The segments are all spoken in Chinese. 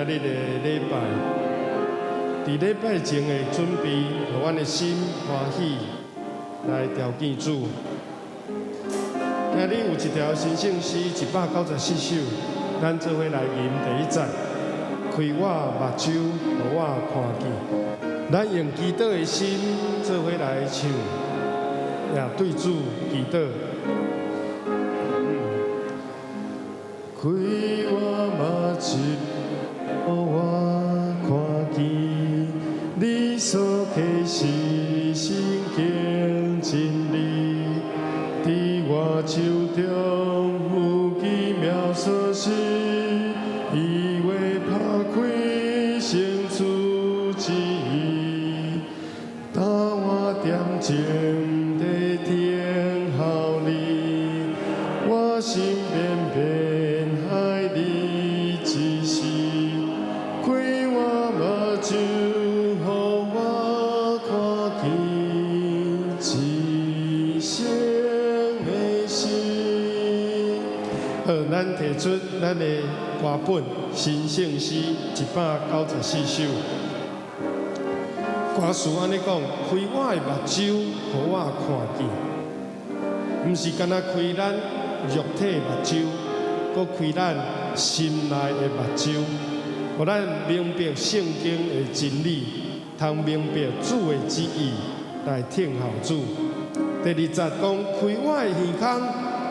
日的礼拜，伫礼拜前的准备，互阮的心欢喜来调见主。今日有一条新圣诗194首，咱做伙来吟第一节。开我目睭，互我看见。咱用祈祷的心做伙来唱，也对主祈祷。开我目睭，互我看见，你所启示圣经真理，伫我手中有奇妙所示，以为拍开生出之意，当我点睛地听候你，我心变变。你只是开我目睭，互我看见一生的心。好，咱提出咱的歌本新圣诗194首。歌词安尼讲：开我的目睭，互我看见，毋是干那开咱肉体目睭。搁开咱心内的目睭，互咱明白圣经的真理，通明白主的旨意，来听候主。第二节讲，开我的耳孔，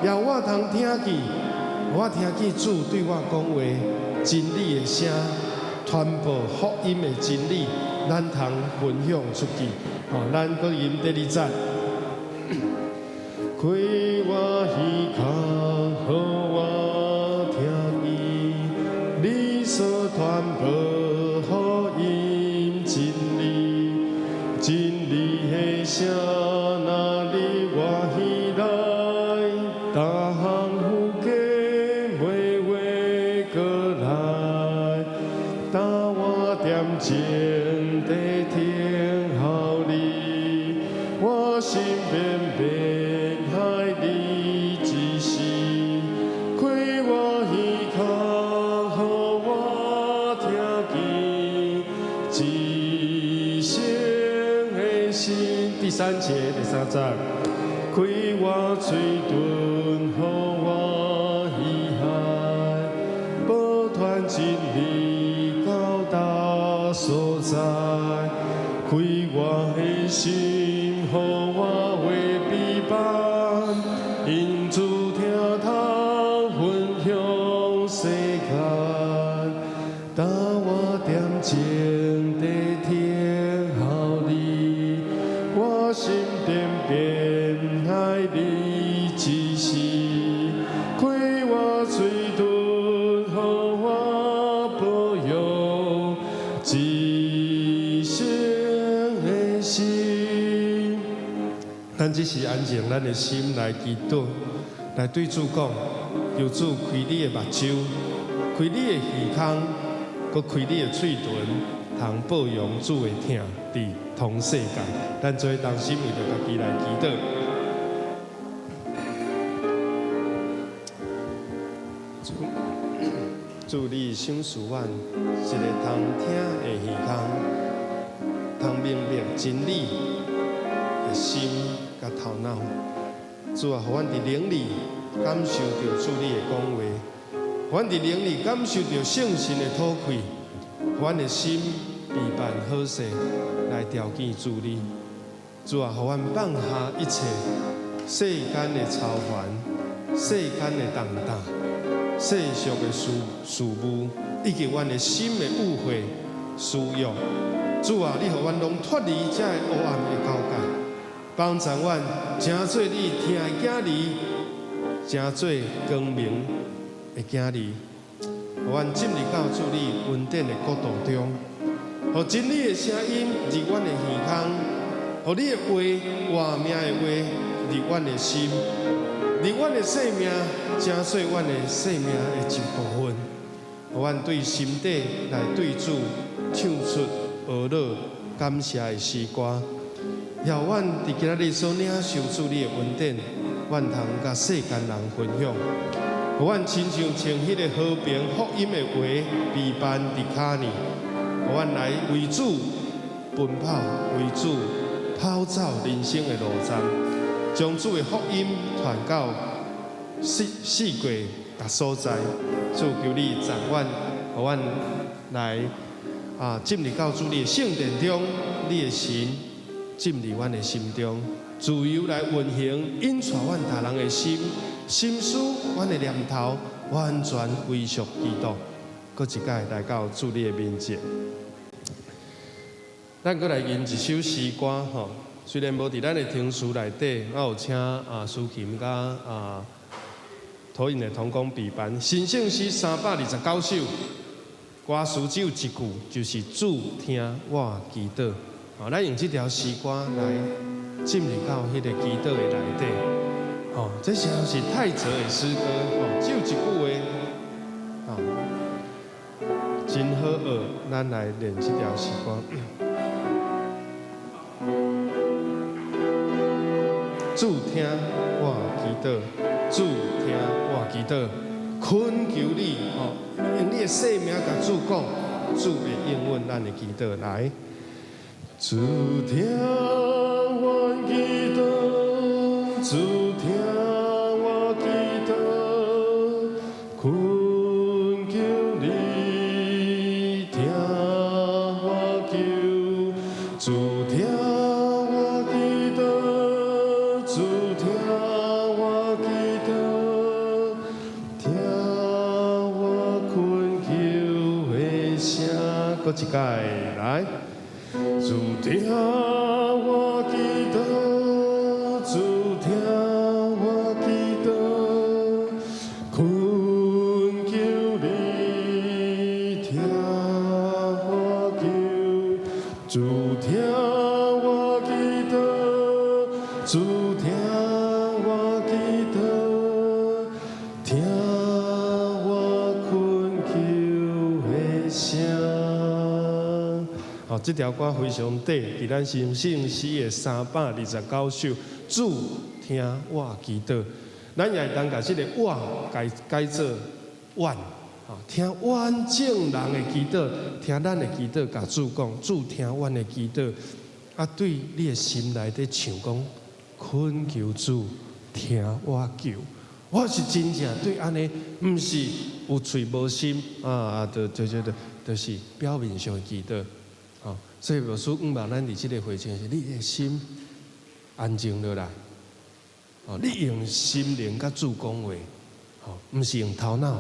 也我通听见，我听见主对我讲话，真理的声，传播福音的真理，咱通分享出去。咱搁吟第二节。开我耳孔，互我听见你所传播福音真理，真理的声哪里我起来，大项有价每月过来，当我点睛地听候你，我心变变。你只是开我耳孔，互我听见一生的心。第三节，第三节，开我嘴唇，互我耳海，保传真理到达所在，开我的心，互我为避伴。因主听透分享世间，当我点睛地听候你，我心变变爱你只是，开我嘴唇，互我保佑一生的心。咱只是安静咱的心来祈祷，来对主讲，求主开你的目睭，开你的耳孔，搁开你的嘴唇，通保养主的听伫同世界。咱做同心为着家己来祈祷。祝你赏赐阮一个通听的耳孔，通明白真理的心。甲头脑，主啊，互阮伫灵里感受到主你的讲话，互阮伫灵里感受到圣神的吐气，互阮的心备办好势来调见主你。主啊，互阮放下一切世间的操烦、世间的重担、世俗的事务，以及阮的心的误会、私欲。主啊，你互阮拢脱离这黑暗的交界。帮助阮，成做你听的囝儿，成做光明的囝儿，互阮进入到主你恩典的国度中，互真理的声音入阮的耳孔，互你的话活命的话入阮的心，入阮的生命，成做阮的生命的一部分，互阮对心底来对主唱出俄乐感谢的诗歌。也阮伫今仔日所领受主你的恩典，阮通甲世间人分享。互阮亲像穿迄个和平福音的话，备办伫骹呢，互阮来为主奔跑，为主跑走人生的路站，将主的福音传到世界各所在。主求你掌管，互阮来进入到主你的圣殿中，你的神进入阮的心中，自由来运行，引带阮他人的心。心思，阮的念头完全归属基督。搁一届来到主你的面前，咱搁来吟一首诗歌吼。虽然无伫咱的听书内底，我有请苏琴甲土印的同工备办新圣诗329首，歌词只有一句，就是主听我祈祷。咱用这条诗歌来进入到迄个祈祷的内底。这是泰泽的诗歌，只有一句话，真好学。咱来练这条诗歌。主听我祈祷，主听我祈祷，恳求你，用你的生命甲主讲，主会应允咱的祈祷。来，主听我祈祷，主。一届来，主听我祈祷，主听我祈祷，恳求你听我求，主听我祈祷，主听我祈祷，听我恳求的声。这条歌非常短，伫咱新圣诗的329首，主听我祈祷。咱也会当把这个我改做愿，听完整人的祈祷，听咱的祈祷，甲主讲，主听阮的祈祷，对你的心内底唱讲，恳求主听我求。我是真正对安尼，毋是有嘴无心就是表面上的祈祷。所以牧师希望咱伫这个会场是，你的心安静落来，你用心灵甲主讲话，毋是用头脑，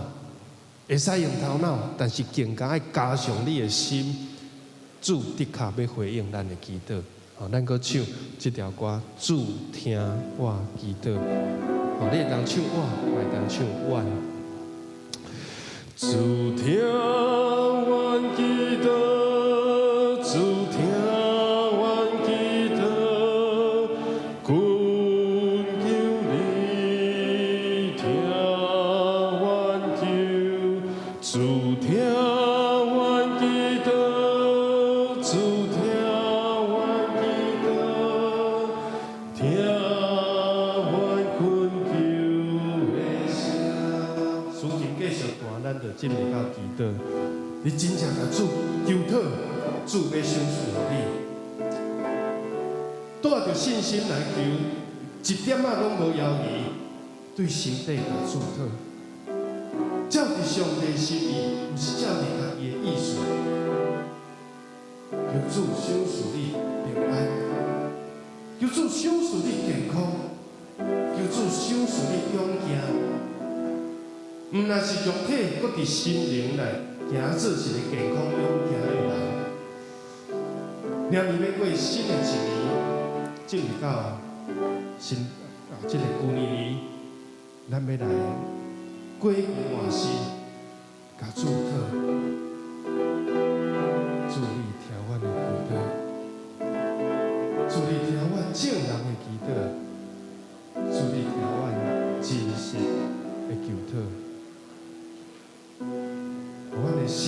会使用头脑，但是更加要加上你的心，主的确要回应咱的祈祷。咱搁唱这条歌，主听我祈祷。你会当唱我，也会当唱阮。主听阮祈祷。主听阮祈祷，恳求你听阮求。主听阮祈祷，主听阮祈祷，听阮恳求的声。事情继续弹，咱就进入到祈祷。你真正甲主求讨。主要赏赐予你，带着信心来求，一点仔拢无犹豫，对神底甲主讨，照着上帝心意，毋是照着家己的意思。求主赏赐你平安，求主赏赐你健康，求主赏赐你勇敢。毋但是肉体，搁伫心灵内行做一个健康勇敢的人。明年要过新的一年，进入到这个旧年，咱要来过年换新，甲主讨，主你听阮的祈祷，主你听阮正人的祈祷，主你听阮真实的求讨，互阮的心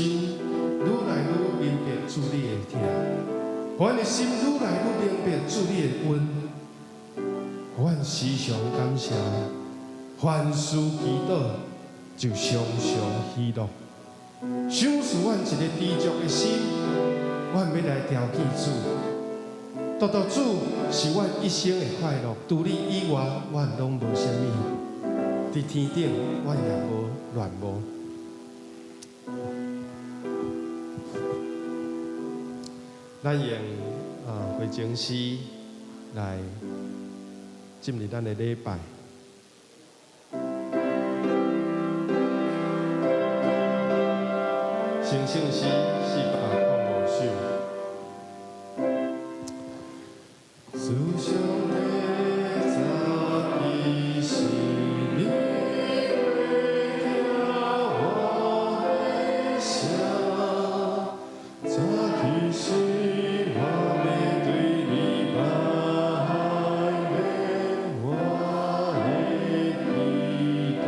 愈来愈明白主你的听。互阮的心愈来愈明白主你的恩，互阮时常感谢，凡事祈祷，就常常喜乐。想是阮一个知足的心，阮要来调见主。独独主是阮一生的快乐，除你以外，阮拢无啥物。伫天顶，阮也无乱无。咱用回情诗来进入咱的礼拜。成圣诗405首。思想的早已是你为了我的笑，早已是我面对你摆面我的祈祷，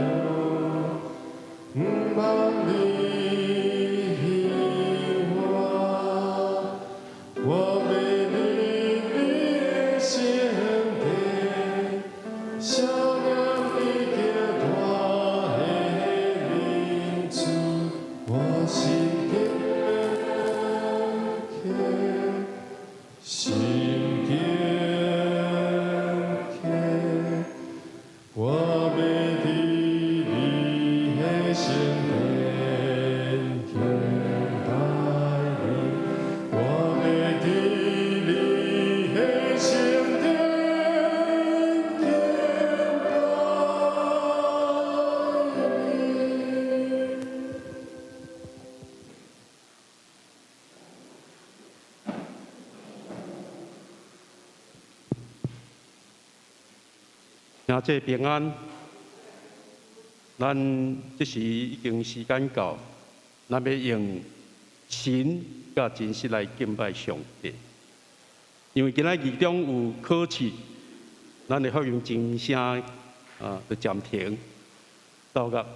不望你。请这平安，咱这时已经时间到，咱要用神甲真实来敬拜上帝。因为今仔日中有考试，咱的发音真声就暂停，到个。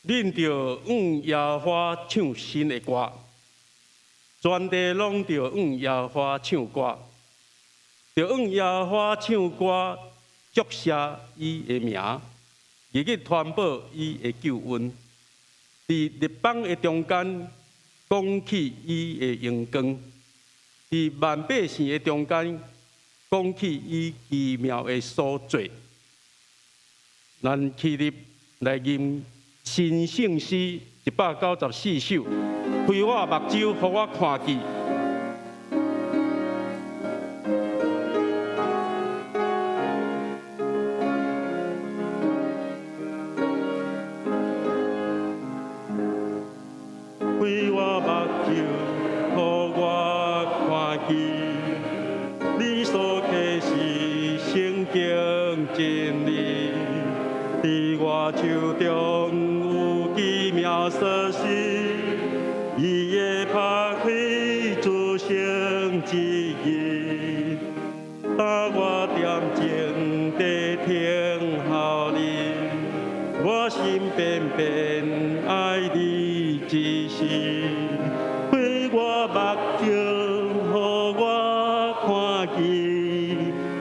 恁着往耶和华唱新的歌，全地拢着往耶和华唱歌，着往耶和华唱歌，祝谢伊的名，日日传播伊的救恩。伫日邦的中间，讲起伊的荣光；伫万百姓的中间，讲起伊奇妙的所做。咱起立来吟新圣诗194首，开我目睭，互我看见。开我目睭，互我看见，你所启示圣经真理，伫我手中有奇妙所示，伊会拍开诸圣之意，当我点睛地听候你，我心变变爱你之时，开我目睭，互我看见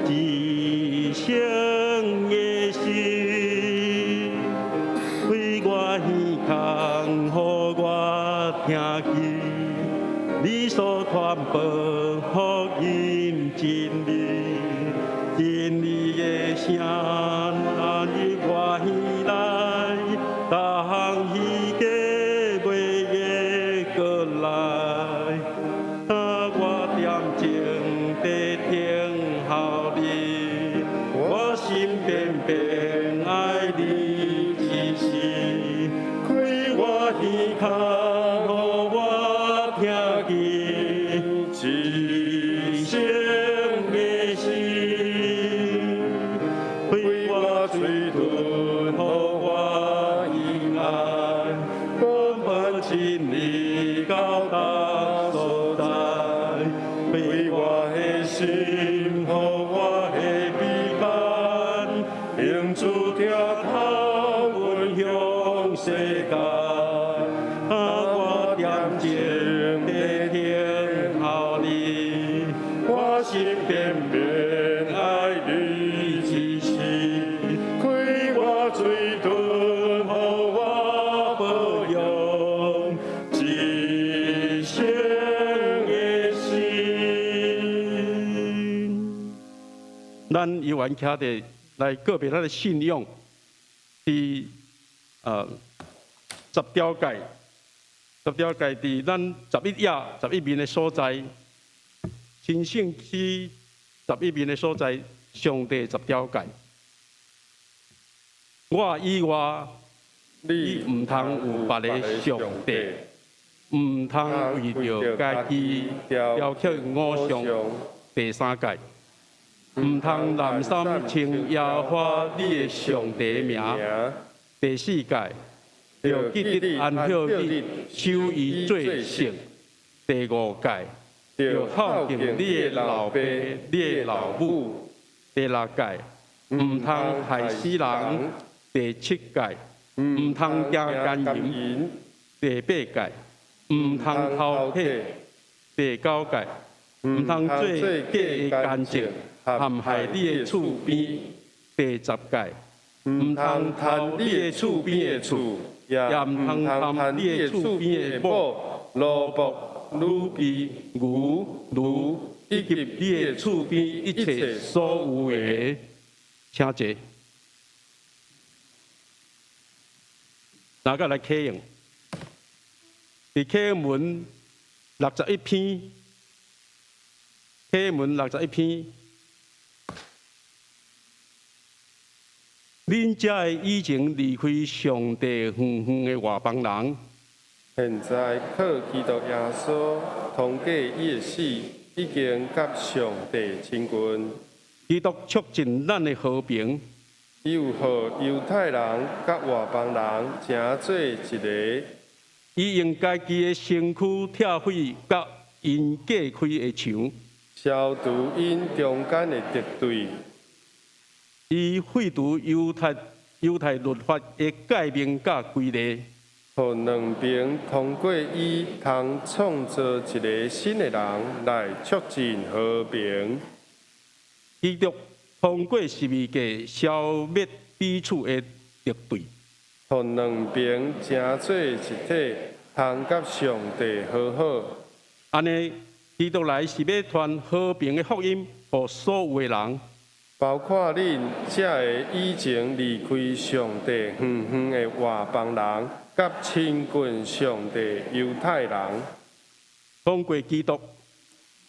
至圣的事，开我耳孔，互我听见你所传播福音真理，真理的声安入我耳内，逐项虚假袂会过来，当我点睛地听候你，我心变变爱你之时，开我耳孔，互我听见至圣的事，开我嘴唇，互我意爱，讲分真理到达所在，开我的心，互我的美感，用主条头分享世界，我点睛地听候你，我心变变爱你之时，开我嘴唇，互我保养至圣的心。咱犹原徛伫来个别咱的信仰，伫10条界伫咱11面的所在，新圣诗11面的所在，上帝10条界。我以外，你毋通有别个上帝，毋通为着家己雕刻偶像。第3界，毋通滥觞称耶和华你的上帝名。第4界，着记得安息日守伊做圣。第5界，着孝敬你的老爸、你的老母。第6界，毋通害死人。第7界，毋通行奸淫。第8界，毋通偷窃。第9界，毋通做假的干证，陷害你的厝边。第10界，毋通贪你的厝边的厝，也毋通贪你的厝边的某、萝卜、女婢、牛、驴，以及你的厝边一切所有的。请坐。大家来启用，伫启文61篇，启文61篇，恁遮以前离开上帝远远的外邦人，现在靠基督耶稣通过伊的死，已经甲上帝亲近。基督促进咱的和平。伊有互犹太人甲外邦人成做一个。伊用家己的身躯拆毁甲因隔开的墙，消除因中间的敌对。伊废除犹太律法的诫命甲规例，互两边通过伊，通创造一个新的人来促进和平。基督通过十字架消灭彼此的敌对，互两边成做一体，通甲上帝和好。安尼，基督来是要传和平的福音，予所有的人。包括恁这个以前离开上帝远远的外邦人，甲亲近上帝犹太人，通过基督，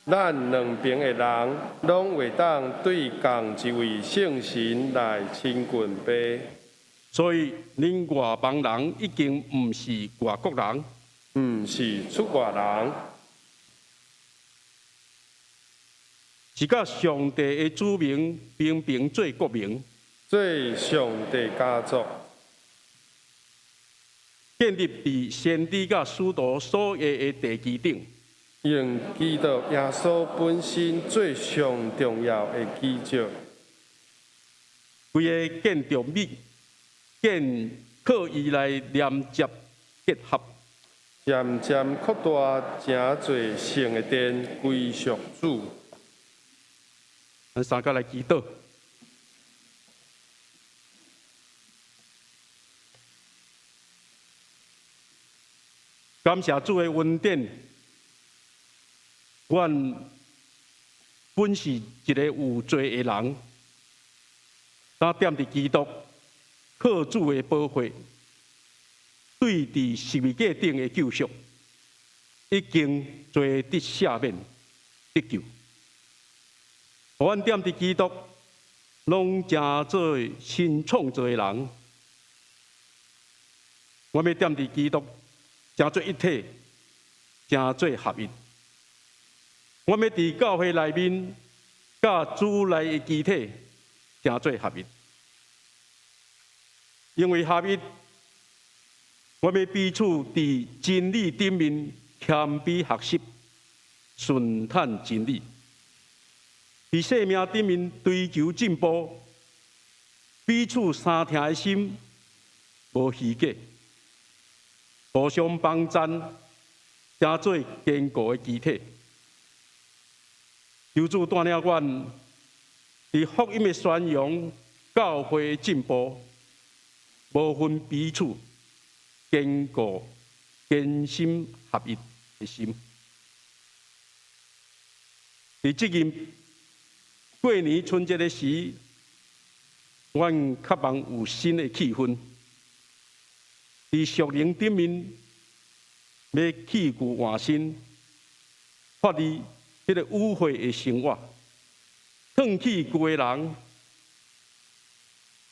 咱两边的人拢会当对共一位圣神来亲近爸。所以恁外邦人已经毋是外国人，毋是出外人，是甲上帝的子民平平做国民，做上帝家族，建立伫先知甲使徒所下的地基顶。用基督耶稣本身最上重要的基础。规个建筑物靠伊来连接结合，渐渐扩大，真侪圣的殿归属主。咱三个来祈祷。感谢主的恩典，阮本是一个有罪的人，但踮伫基督靠主的保护，对伫十字架顶的救赎，已经罪得赦免得救。互阮踮伫基督，拢成做新创造的人。我要踮伫基督，成做一体，成做合一。我要伫教会内面，甲主内的肢体，成做合一。因为合一，我要彼此伫真理顶面谦卑学习，顺探真理。伫生命顶面追求进步，彼此相听的心无虚假，互相帮赞，成做坚固的肢体。求主带领阮伫福音的宣扬、教会的进步，无分彼此，坚固、坚心合一的心。伫即任过年春节的时，阮渴望有新的气氛。伫属灵顶面，要气固换新，发挥迄个污秽的生活，褪去旧的人，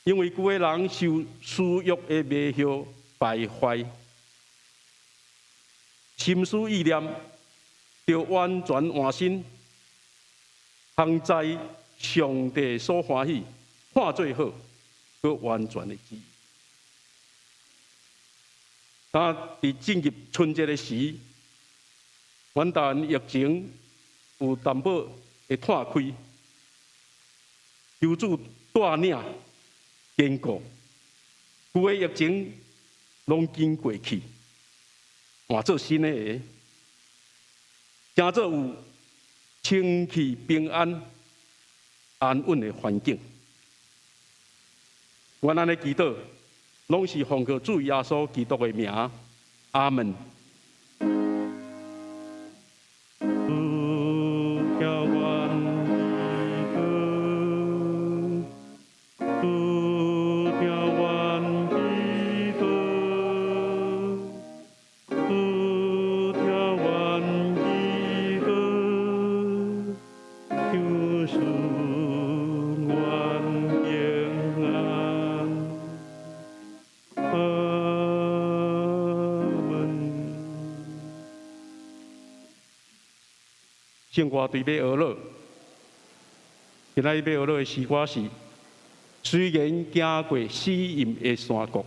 因为旧的人受私欲的迷惑败坏，心思意念就完全换新，行在上帝所欢喜，看做好，佮完全的旨意。但伫进入春节的时，阮台湾疫情有淡薄会摊开，求主带领坚固，旧的疫情拢经过去，换做新的个，成做有清气平安、安稳的环境。阮安尼祈祷，拢是奉靠主耶稣基督的名，阿门。圣歌对要学了，今仔日要学了的诗歌是：虽然行过死荫的山谷。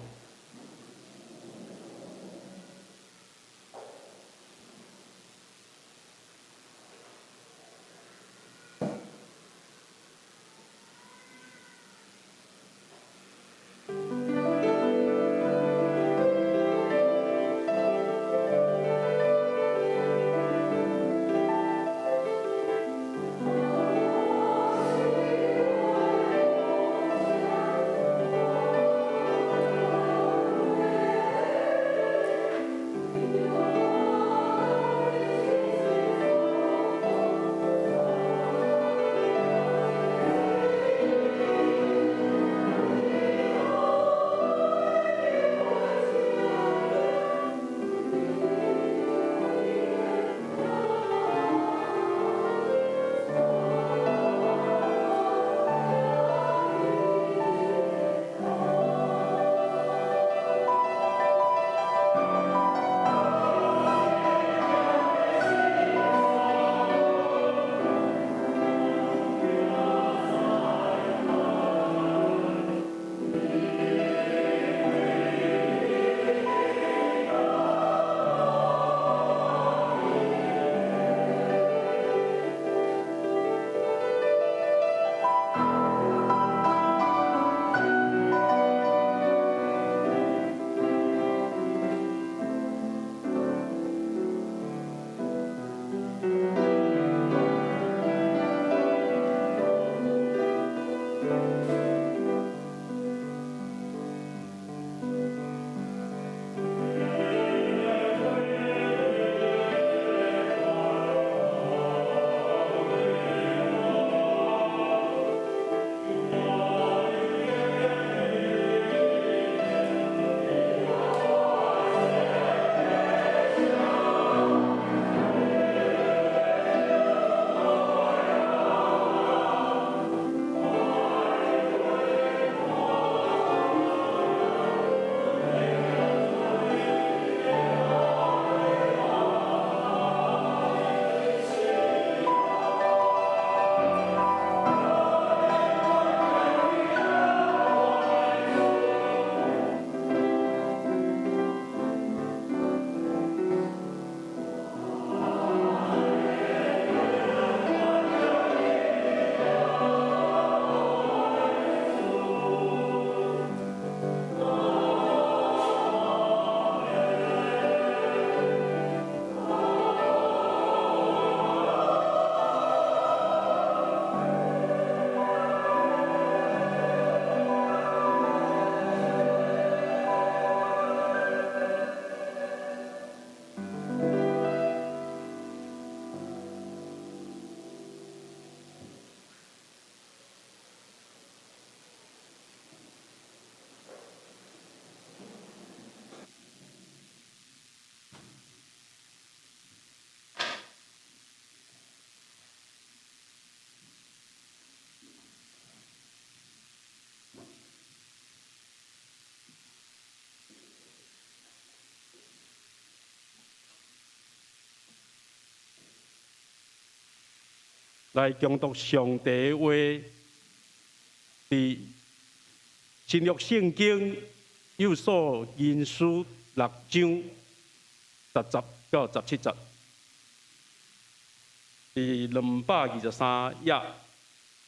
来恭读上帝的话，伫新约圣经有所引述6章10到17节，第223页，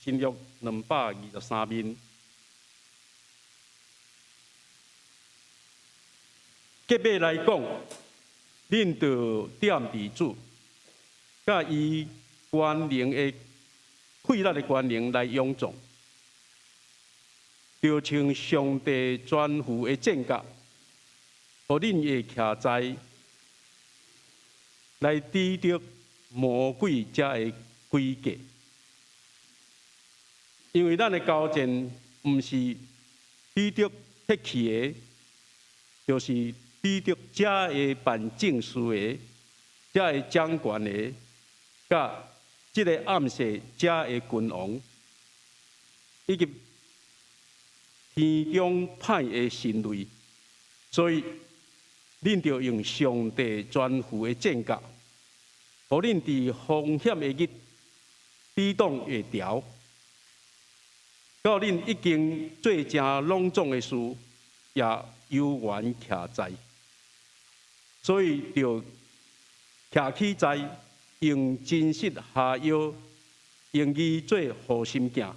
新约223面。结尾来讲，恁着点伫主，甲伊关联的溃烂的关联来仰重，着像上帝全副的正甲，互恁会徛在来抵得魔鬼遮的规格，因为咱的交战毋是抵得铁器的，就是抵得遮的办正事的、遮的掌权的，甲即个暗示遮的君王，以及天中歹的神类，所以恁着用上帝全副的正甲，互恁伫风险的日抵挡会牢，到恁已经做正隆重的事，也悠然徛在。所以就徛起在用真实下药，用义做护心镜，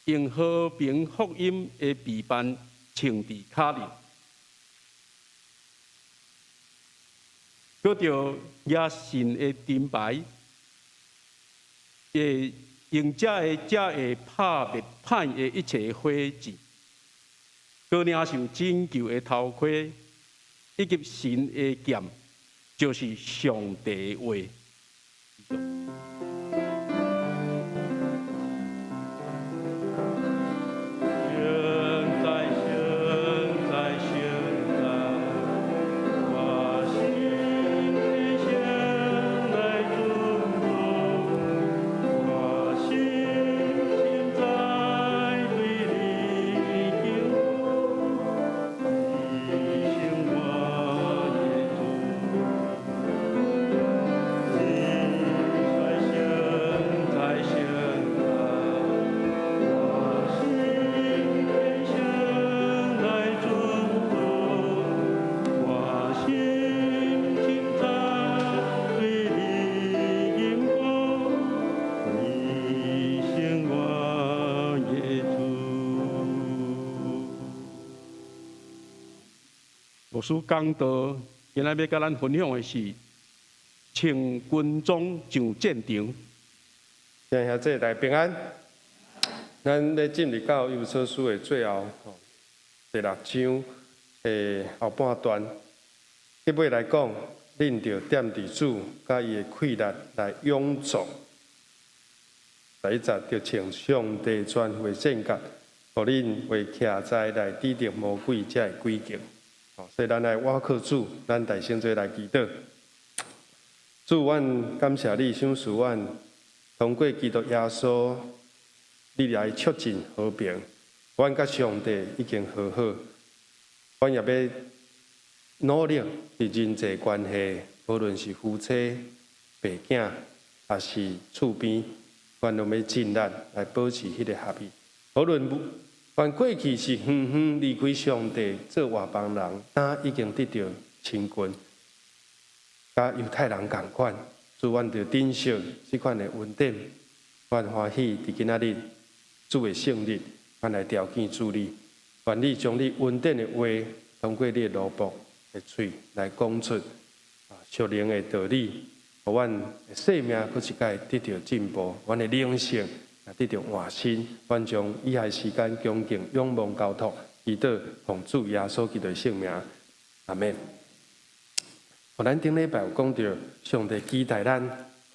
用和平福音的臂膀穿伫脚里，搁着野神的盾牌，会用遮会拍灭歹的一切火箭，搁领受拯救的头盔。以及神的剑，就是上帝的话。牧师讲道，今仔要甲咱分享的是穿军装上战场。弟兄姊妹大平安。咱要进入到以弗所书的最后第6章的后半段，结尾来讲，恁着踮伫主甲伊的气力来勇壮。第1节着穿上帝全副的正甲，互恁会徛在来抵挡魔鬼遮的诡计。所以咱来倚靠主，咱大声做来祈祷。主，阮感谢你，赏赐阮通过基督耶稣，你来促进和平。阮甲上帝已经和好，阮也要努力伫人际关系，无论是夫妻、爸囝，还是厝边，阮都要尽力来保持迄个合意。无论阮过去是远远离开上帝做外邦人，但已经得到清君，甲犹太人共款，主阮着珍惜即款的恩典，阮欢喜伫今仔日主的圣日，阮来朝见主你，愿你将你恩典的话，通过你的奴仆的嘴来讲出属灵的道理，互阮的生命搁一摆得到进步，阮的灵性也得到换新，阮将以下时间恭敬仰望交托，祈祷奉主耶稣基督的圣名，阿门。咱顶礼拜有讲到，上帝期待咱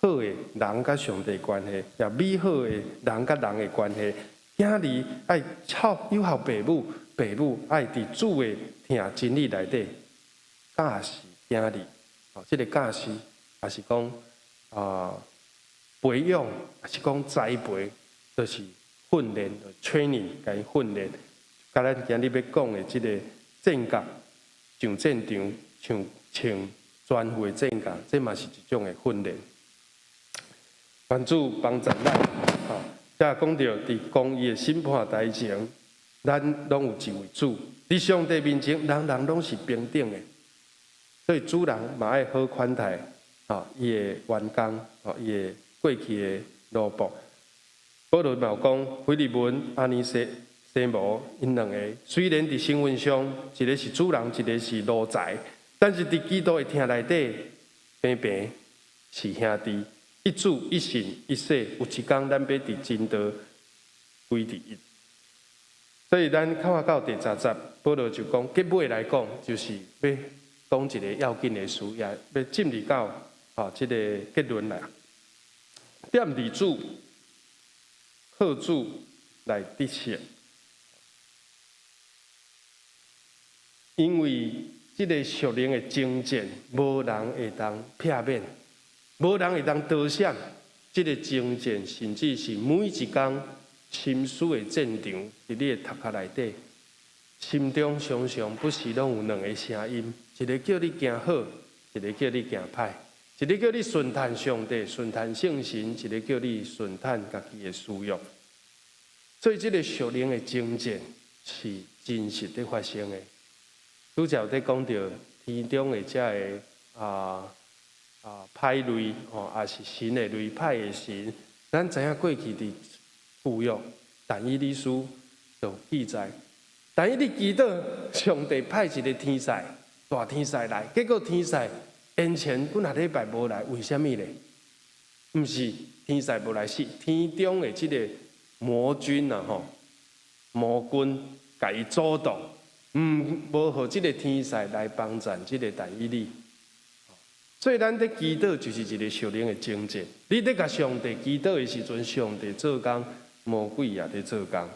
好的人甲上帝的关系，也美好的人甲人的关系。囝儿爱有效父母，父母爱伫主的听真理内底教示囝儿。这个教示也是讲培养，也是讲栽培，就是训练 training， 甲伊训练。甲咱今日要讲的这个战甲上战场，穿全副的战甲，这嘛是一种的训练。愿主帮助咱，吼，才讲到伫公义的审判台前，咱拢有一位主，伫上帝面前，人人拢是平等的，所以主人嘛爱好款待，吼，伊的员工，吼，伊的过去的奴仆。保罗嘛有讲，腓利门、阿尼西摩因两个，虽然伫身份上一个是主人，一个是奴才，但是伫基督的厅内底，平平是兄弟。一主一信一洗，有一天咱要伫真道归伫一。所以咱看到第10节，保罗就讲，结尾来讲，就是要讲一个要紧的事，也要进入到这个结论来。踮伫主、靠主来得胜，因为这个属灵的征战，无人会当避免。无人会当得闪，这个征战甚至是每一天心思的战场，伫你的头壳内底，心中常常不时拢有两个声音，一个叫你行好，一个叫你行歹，一个叫你顺探上帝、顺探圣神，一个叫你顺探家己的私欲。所以，这个属灵的征战是真实的发生的。拄则有在讲到天中的这个歹类也是神的类，歹的神。咱知影过去伫旧约，但以理书就记载，但以理记得上帝派一个天使，大天使来，结果天使延前几啊礼拜无来，为什么呢？毋是天使无来，是天中的这个魔君魔君甲伊阻挡，无互这个天使来帮助这个但以理。所以，咱在祈祷就是一个属灵的征战。你在甲上帝祈祷的时阵，上帝做工，魔鬼也在做工。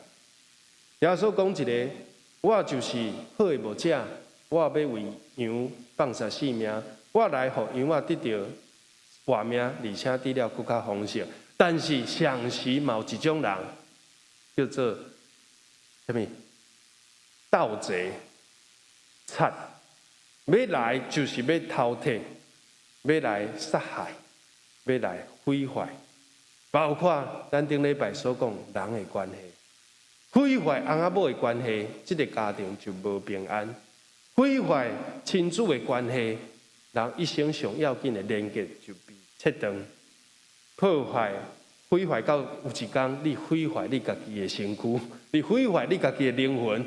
耶稣讲一个，我就是好的牧者，我要为羊放下性命，我来互羊得到活命，而且得了更较丰盛。但是上时嘛有一种人，叫做什么？盗贼、贼，要来就是要偷摕。要来杀害，要来毁坏，包括咱顶礼拜所讲人的关系，毁坏翁仔某的关系，这个家庭就无平安；毁坏亲子的关系，人一生上要紧的连结就被切断；破坏、毁坏到有一天，你毁坏你家己的身躯，你毁坏你家己的灵魂，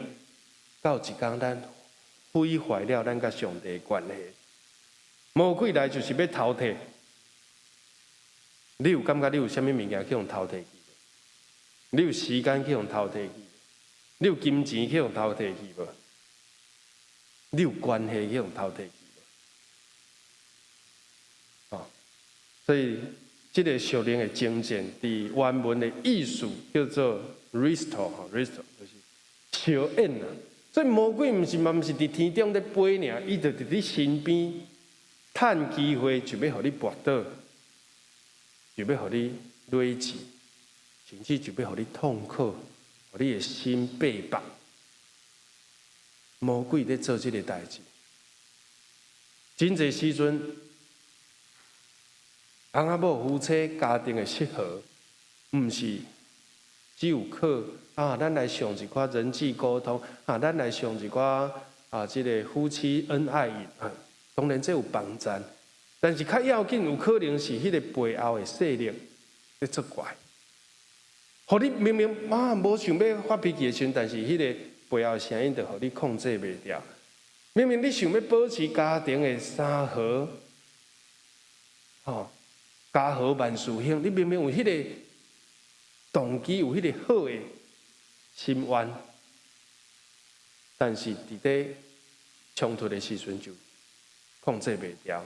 到一天咱毁坏了咱甲上帝的关系。魔鬼来就是要偷摕，你有感觉你有啥物物件去用偷摕去？你有时间去用偷摕去？你有金钱去用偷摕去无？你有关系去用偷摕去无？所以这个属灵的征战，伫原文的意思叫做 restore 就是小演啊。所以魔鬼毋是伫天中咧飞尔，伊就伫你身边。趁机会就要互你跋倒，就要互你累积，甚至就要互你痛苦，互你的心背叛。魔鬼在做这个代志，真侪时阵，翁仔某夫妻家庭的适合，毋是只有靠咱来上一寡人际沟通咱来上一寡这个夫妻恩爱当然，这有帮助，但是较要紧，有可能是迄个背后的势力在作怪。互你明明无想要发脾气的时阵，但是迄个背后声音就互你控制袂掉。明明你想要保持家庭的三和，家和万事兴，你明明有迄个动机，有迄个好的心愿，但是伫咧冲突的时阵就控制袂掉，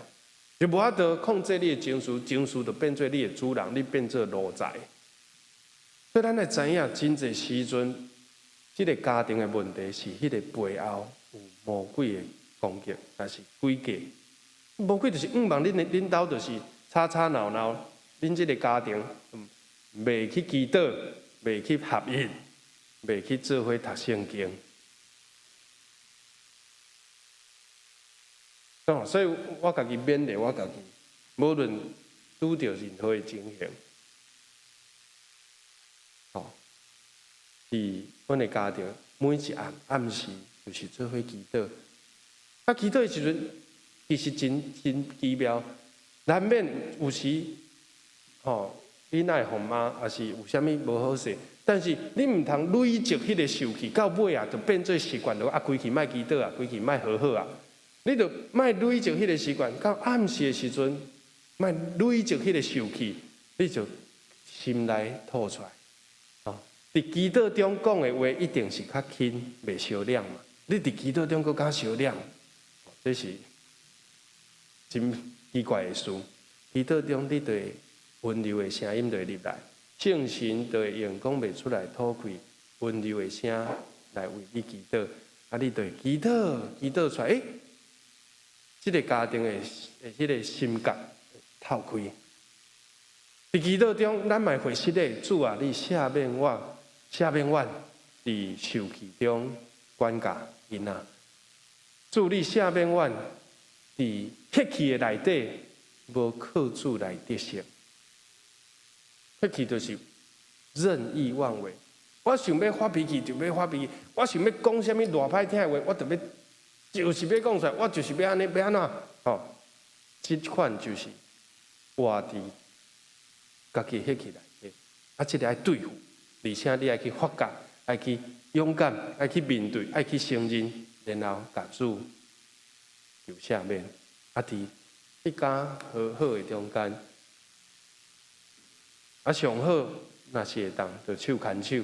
就无法度控制你的情绪，情绪就变做你的主人，你变做奴才。所以咱来知影，真侪时阵，这个家庭的问题是迄个背后有魔鬼的攻击，还是诡计。魔鬼就是望恁兜就是吵吵闹闹，恁这个家庭袂去祈祷，袂去合一，袂去做伙读圣经。所以我家己勉励我家己，无论拄着任何的情形，伫阮的家庭每一暗时就是做伙祈祷。啊，祈祷的时阵，其实真奇妙，难免有时你哪会互骂，也是有啥物无好势。但是你毋通累积迄个受气，到尾啊，就变做习惯了。啊，规气莫祈祷啊，规气莫和好啊。你就莫累积迄个习惯，到暗时的时阵，莫累积迄个受气，你就心内吐出来。伫祈祷中讲的话，一定是较轻，袂烧亮嘛。你伫祈祷中搁敢烧亮，这是真奇怪的事。祈祷中你对温柔的声音就会入来，圣神就会用讲袂出来，吐开温柔的声来为你祈祷。啊，你就会祈祷出来，这个家庭的迄个心结透开。伫祈祷中，咱嘛会实咧，主啊，你赦免我伫受气中管教囡仔。主，你赦免我伫血气的内底无靠主来得胜。血气就是任意妄为。我想要发脾气就要发脾气，我想要讲啥物偌歹听的话，我就是要讲出来，我就是要安尼，要安怎？这款就是活伫家己血气内底，啊，这个爱对付，而且你爱去发觉，爱去勇敢，爱去面对，爱去承认，然后甲主求赦免，啊，伫一家和好的中间，啊，上好若是会当，就手牵手，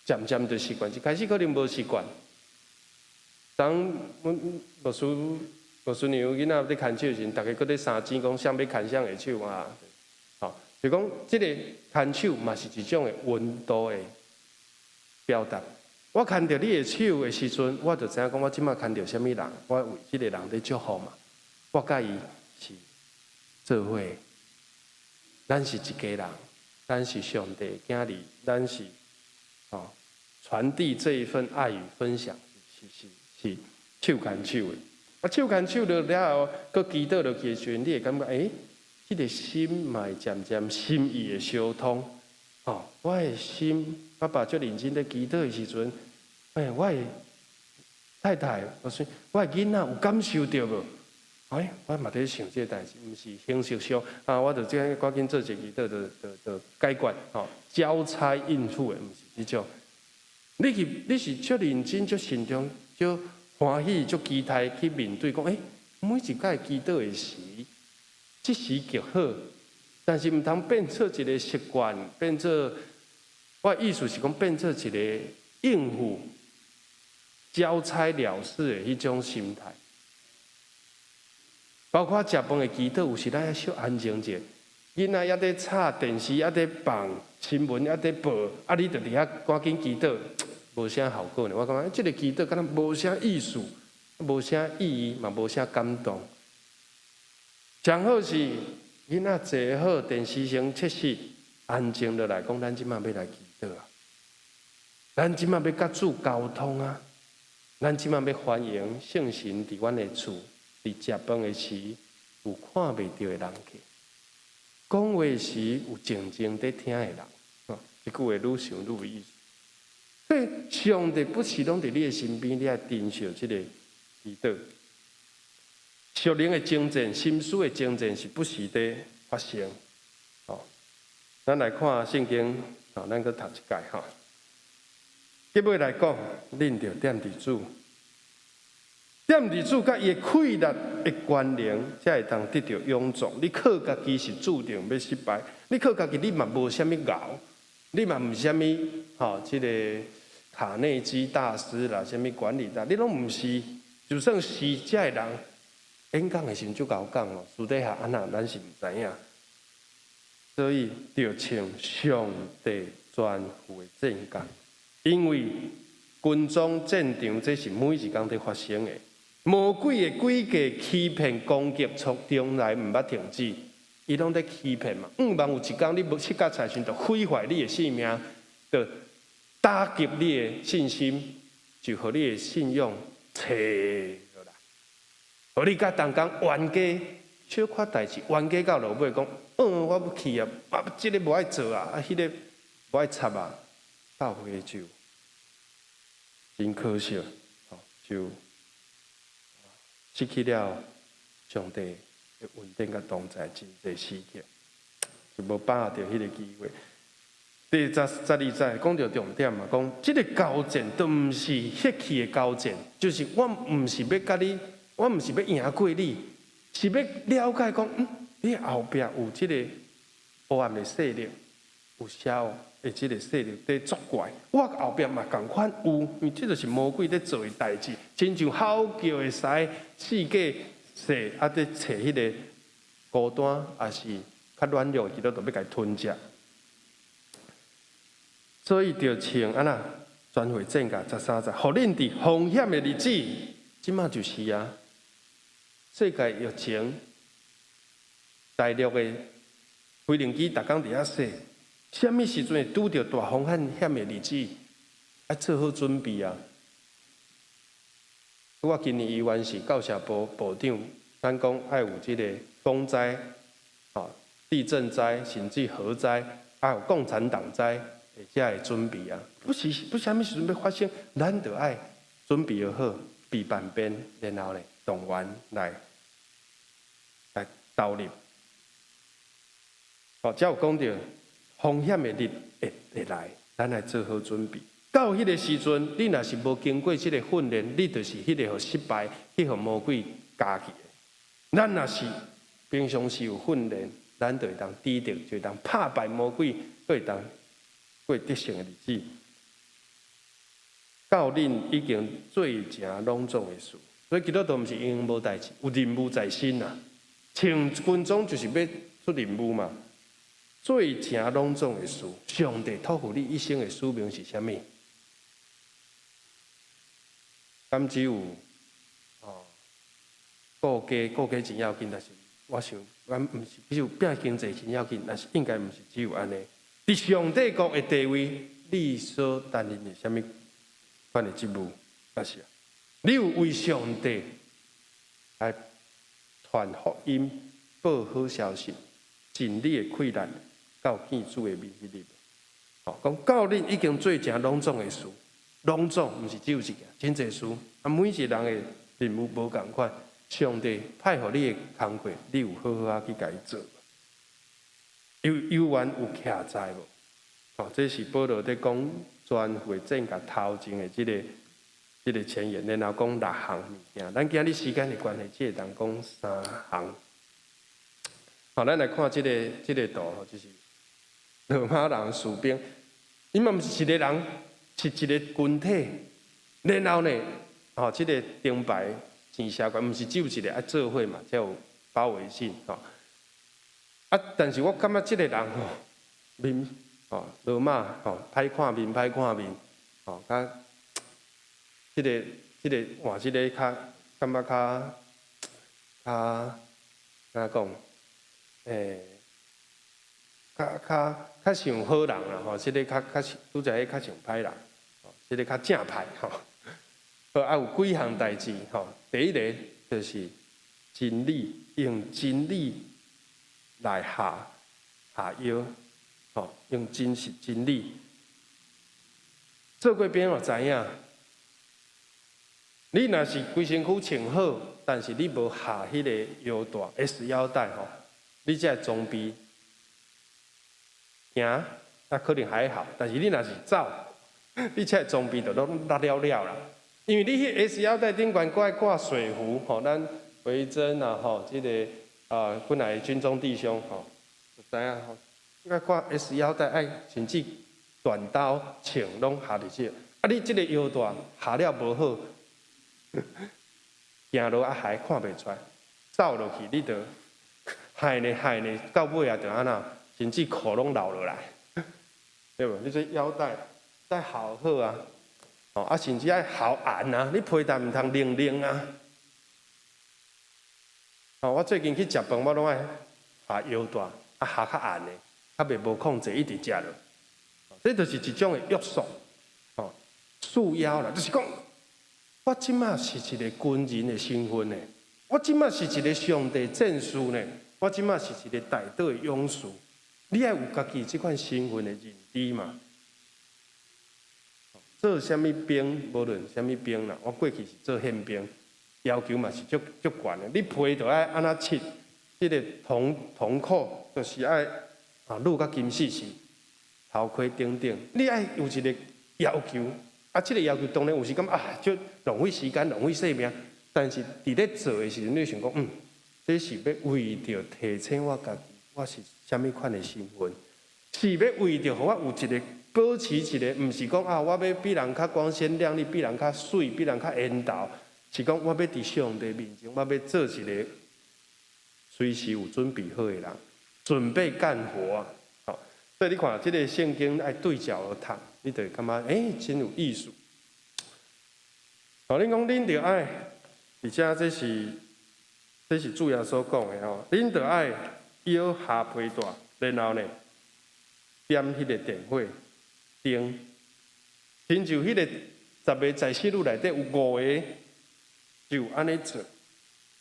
渐渐就习惯，一开始可能无习惯。当阮牧师娘囡仔咧牵手时，大家搁咧相争，讲谁要牵谁的手啊？就讲这个牵手嘛是一种的温度的表达。我牵着你的手的时阵，我就知影讲我即马牵着什么人，我为这个人咧祝福嘛。我甲伊是做伙，咱是一家人，咱是上帝的囝儿，咱是传递这一份爱与分享，是手牵手的。啊，手牵手了后，搁祈祷落去的时阵，你会感觉迄个心嘛会渐渐心意的相通。我的心，爸爸最认真咧祈祷的时阵，我的太太，我的囡仔有感受到无？我嘛在想这个代志，毋是形式上我就这赶紧做一个祈祷，就解决交差应付的，毋是这种。你是足认真、足慎重、足欢喜、足期待去面对，讲每一届祈祷的时，即时极好，但是毋通变做一个习惯，变做我的意思是讲变做一个应付、交差了事的迄种心态。包括食饭的祈祷，有时咱要小安静者，囡仔还在插电视，还在放新闻，还在报，你就伫遐赶紧祈祷。无啥效果呢，我感觉这个祈祷敢若无啥意思，无啥意义，嘛无啥感动。上好是囡仔坐好，电视先测试，安静落来讲，咱即马要来祈祷啊！咱即马要甲主沟通啊！咱即马要欢迎圣神伫阮的厝，伫食饭的时有看袂到的人客，讲话时有静静在听的人。一句话愈想愈有意思。所以上帝不是拢伫你的身边，你要珍惜这个祈祷。属灵的征战、心思的征战是不时地发生。咱来看圣经，咱搁读一解哈。结尾来讲，恁着踮伫主，踮伫主甲伊的气力的关联，才会当得到勇壮。你靠家己是注定要失败，你靠家己你嘛无啥物熬，你嘛毋是啥物这个。卡内基大师啦，什么管理大，你拢毋是，就算是这的人，演讲的时阵就搞讲咯，私底下安那咱是毋知影，所以就请上帝全副的正觉，因为军中战场这是每一天在发生的，魔鬼的诡计欺骗攻击从来毋捌停止，伊拢在欺骗嘛，万有一天你无七甲财神，就毁坏你的性命，就。打击你的信心，就互你的信用切落来，互你甲同工冤家小可代志，冤家到落尾讲，我要去啊，这个无爱做啊，迄个无爱插啊，教会就真可惜，就失去了上帝的稳定甲同在，真侪时刻，就无把握着迄个机会。第12节讲到重点嘛，讲即个交战都毋是血气的交战，就是我毋是要甲你，我毋是要赢过你，是要了解讲，你后壁有即个黑暗的势力，有邪的即个势力在作怪，我后壁嘛共款有，因为即就是魔鬼在做的代志，亲像嚎叫会使世界势啊，在找迄个孤单，也是较软弱，其实都要甲伊吞食。所以就像安那转回正甲13节，互恁伫风险的日子，即马就是啊，世界疫情，大陆的飞行机逐工伫遐说，什么时阵会拄着大风险的日子，要做好准备啊！我今年1月是教社部部长，咱讲爱有即个风灾、地震灾，甚至核灾，还有共产党灾。才会准备啊！不什么时阵要发生，咱就爱准备好，备半边，然后呢，动员来投入。才有讲到风险的日会来，咱来做好准备。到迄个时阵，你若是无经过即个训练，你就是迄个互失败，迄个魔鬼加去的。咱若是平常时有训练，咱就会当抵得，就会当打败魔鬼，会当过得胜的日子，到恁已经最正隆重的事，所以基督徒毋是因无代志，有任务在身啊。请军装就是要出任务嘛。最正隆重的事，上帝托付你一生的使命是啥物？敢只有顾家真要紧，但是我想，咱毋是，只有拼经济真要紧，但是应该毋是只有安尼。伫上帝国的地位，你所担任的什么款的职务？那是啊，你有为上帝来传福音、报好消息、尽你的困难到见主的面迄日。讲到恁已经做正隆重的事，隆重毋是只有一件，真侪事。每一个人的任务无共款，上帝派互你的工课，你有好好啊去甲伊做。有缘有徛在无？这是保罗在讲全会正甲头前的这个前言，然后讲6项物件。咱今日时间的关系，只会当讲3项。咱来看这个图，就是罗马人士兵，伊嘛毋是一个人，是一个群体。然后呢，这个灯牌钱社官，毋是只有一个爱做伙嘛，才有包围性。但是我感觉这个人面罗马歹看面，较这个换这个较感觉较怎讲？较像好人啦，这个较拄则较像歹人，这个较正派还有几项代志第一个就是真理，用真理来下药，用真实真理。做过兵就知影，你若是规身躯穿好，但是你无下迄个腰带 S 腰带你这装备行可能还好，但是你若是走，你这装备就拢落了啦。因为你迄 S 腰带顶悬挂水壶咱维珍这个本来军中弟兄就知影应该挂 S 腰带，甚至短刀枪拢下伫这。你这个腰带下了无好，行路还看袂出来，走落去你就害呢，到尾也就安那，甚至裤拢流落来，对无？你这腰带再好啊，甚至爱好硬啊，你皮带毋通拧啊。我最近去食饭，我拢爱下腰带，下较硬的，较袂无控制，一直食落。这就是一种的约束，束腰啦，就是讲，我即马是一个军人的身份呢，我即马是一个上帝战士呢，我即马是一个大道的勇士，你要有家己这款身份的认知嘛。做啥物兵，无论啥物兵啦，我过去是做宪兵，要求嘛是足悬的。你皮就爱安怎切，这个铜裤就是爱撸到金丝丝，头盔顶顶，你爱有一个要求。这个要求当然有时感就浪费时间、浪费生命，但是伫咧做的时阵，你想讲，这是要为着提醒我家己，我是啥物款的身份，是要为着互我有一个保持一个，毋是讲我要比人较光鲜亮丽，比人较水，比人较缘投，是讲我要伫上帝面前，我要做一个随时有准备好的人，准备干活啊！所以你看，这个圣经爱对照而读，你就会感觉真有意思。恁讲恁着爱，而且这是主要所讲的吼，恁着爱摇下皮带，然后呢点迄个电火灯，亲像迄个10个在世女内底有5个就安尼做，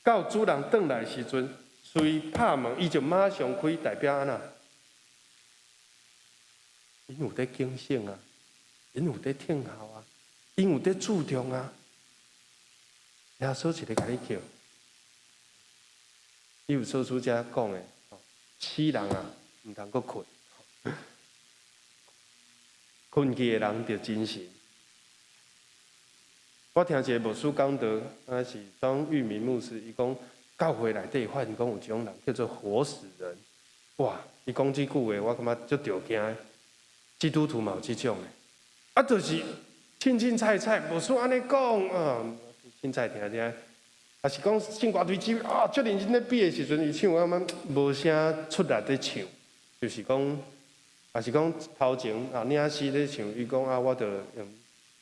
到主人转来时阵，随拍门，伊就马上开，代表安那？因有在警醒啊，因有在听候啊，因有在注重啊。耶稣一个甲你叫，伊有说出遮讲的，死人啊，毋通阁困，困去的人着精神。我听一个牧师讲道，是庄玉明牧师，伊讲教会内底发现讲有一种人叫做活死人，哇！伊讲这句话，我感觉足着惊的。基督徒嘛有这种的，就是凊彩，牧师安尼讲凊彩听，也是讲唱歌队只足认真咧比的时阵，伊唱无啥出力在唱，就是讲，也是讲头前领诗咧唱，伊讲我着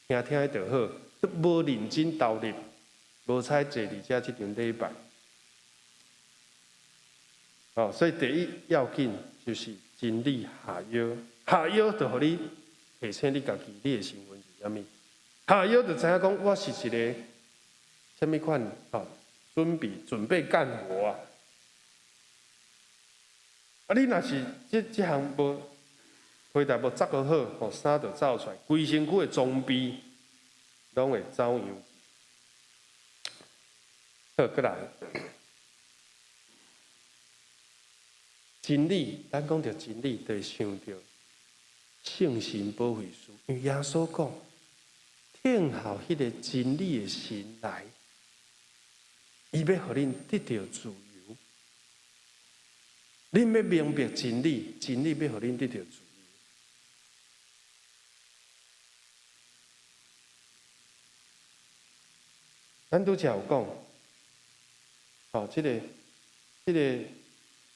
听的就好，无认真投入，无采坐伫遮这场礼拜。所以第一要紧就是真理下药。下药就互你提醒你家己，你的身份是啥物？下药就知影讲，我是一个啥物款准备干活啊！你若是这项无回答无扎个好，衫就走出来，规身躯的装备拢会走样。好，过来，真理，咱讲到真理，就会想到圣神保惠师，因为耶稣讲，听候迄个真理的神来，伊要互恁得到自由。恁要明白真理，真理要互恁得到自由。咱拄则有讲，这个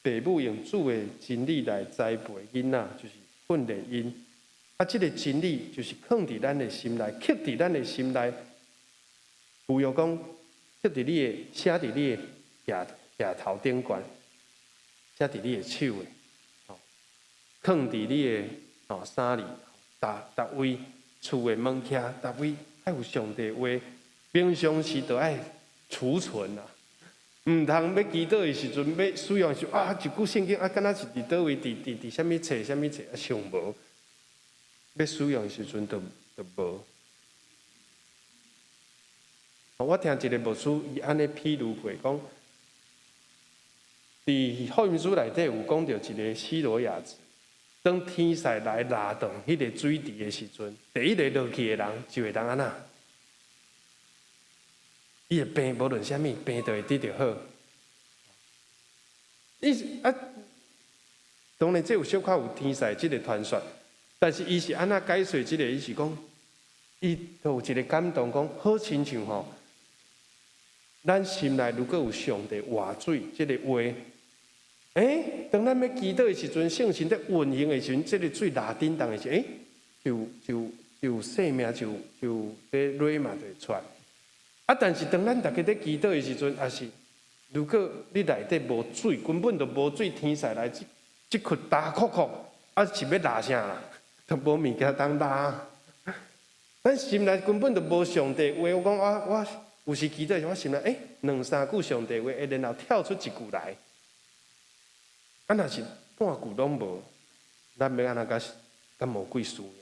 父母用主的真理来栽培囡仔，就是训练因。这个真理就是放伫咱的心内，刻伫咱的心内。有要讲，刻伫你的，写伫你的额头顶悬，写伫你的手的，放伫你的衫里，逐位厝的门徛，逐位爱有上帝话，平常时都爱储存啊。毋通要祈祷的时阵，要使用时一句圣经敢若是伫倒位，伫啥物册上无。要使用的时阵，就无。我听一个牧师伊安尼譬如过讲，伫福音书内底有讲到一个西罗亚子，当天使来拉动迄个水池的时阵，第一个落去的人就会当安那，伊的病无论啥物病都会得到好。当然这有小可有天使这个传说。但是伊是安那解释这个？伊是讲，伊都有一个感动，讲好亲像咱心内如果有上帝活水这个话，当咱要祈祷的时阵，圣神在运行的时阵，这个水拉叮当的时候，就生命就在蕊嘛就会出来。但是当咱大家在祈祷的时阵，也是如果你内底无水，根本就无水，天使来即窟大哭哭，是要拉啥啦？都无物件当拉，咱心内根本就无上帝话。我讲我有时祈祷，我心内2-3句上帝话，然后跳出一句来。若是半句拢无，咱要安怎甲魔鬼输赢？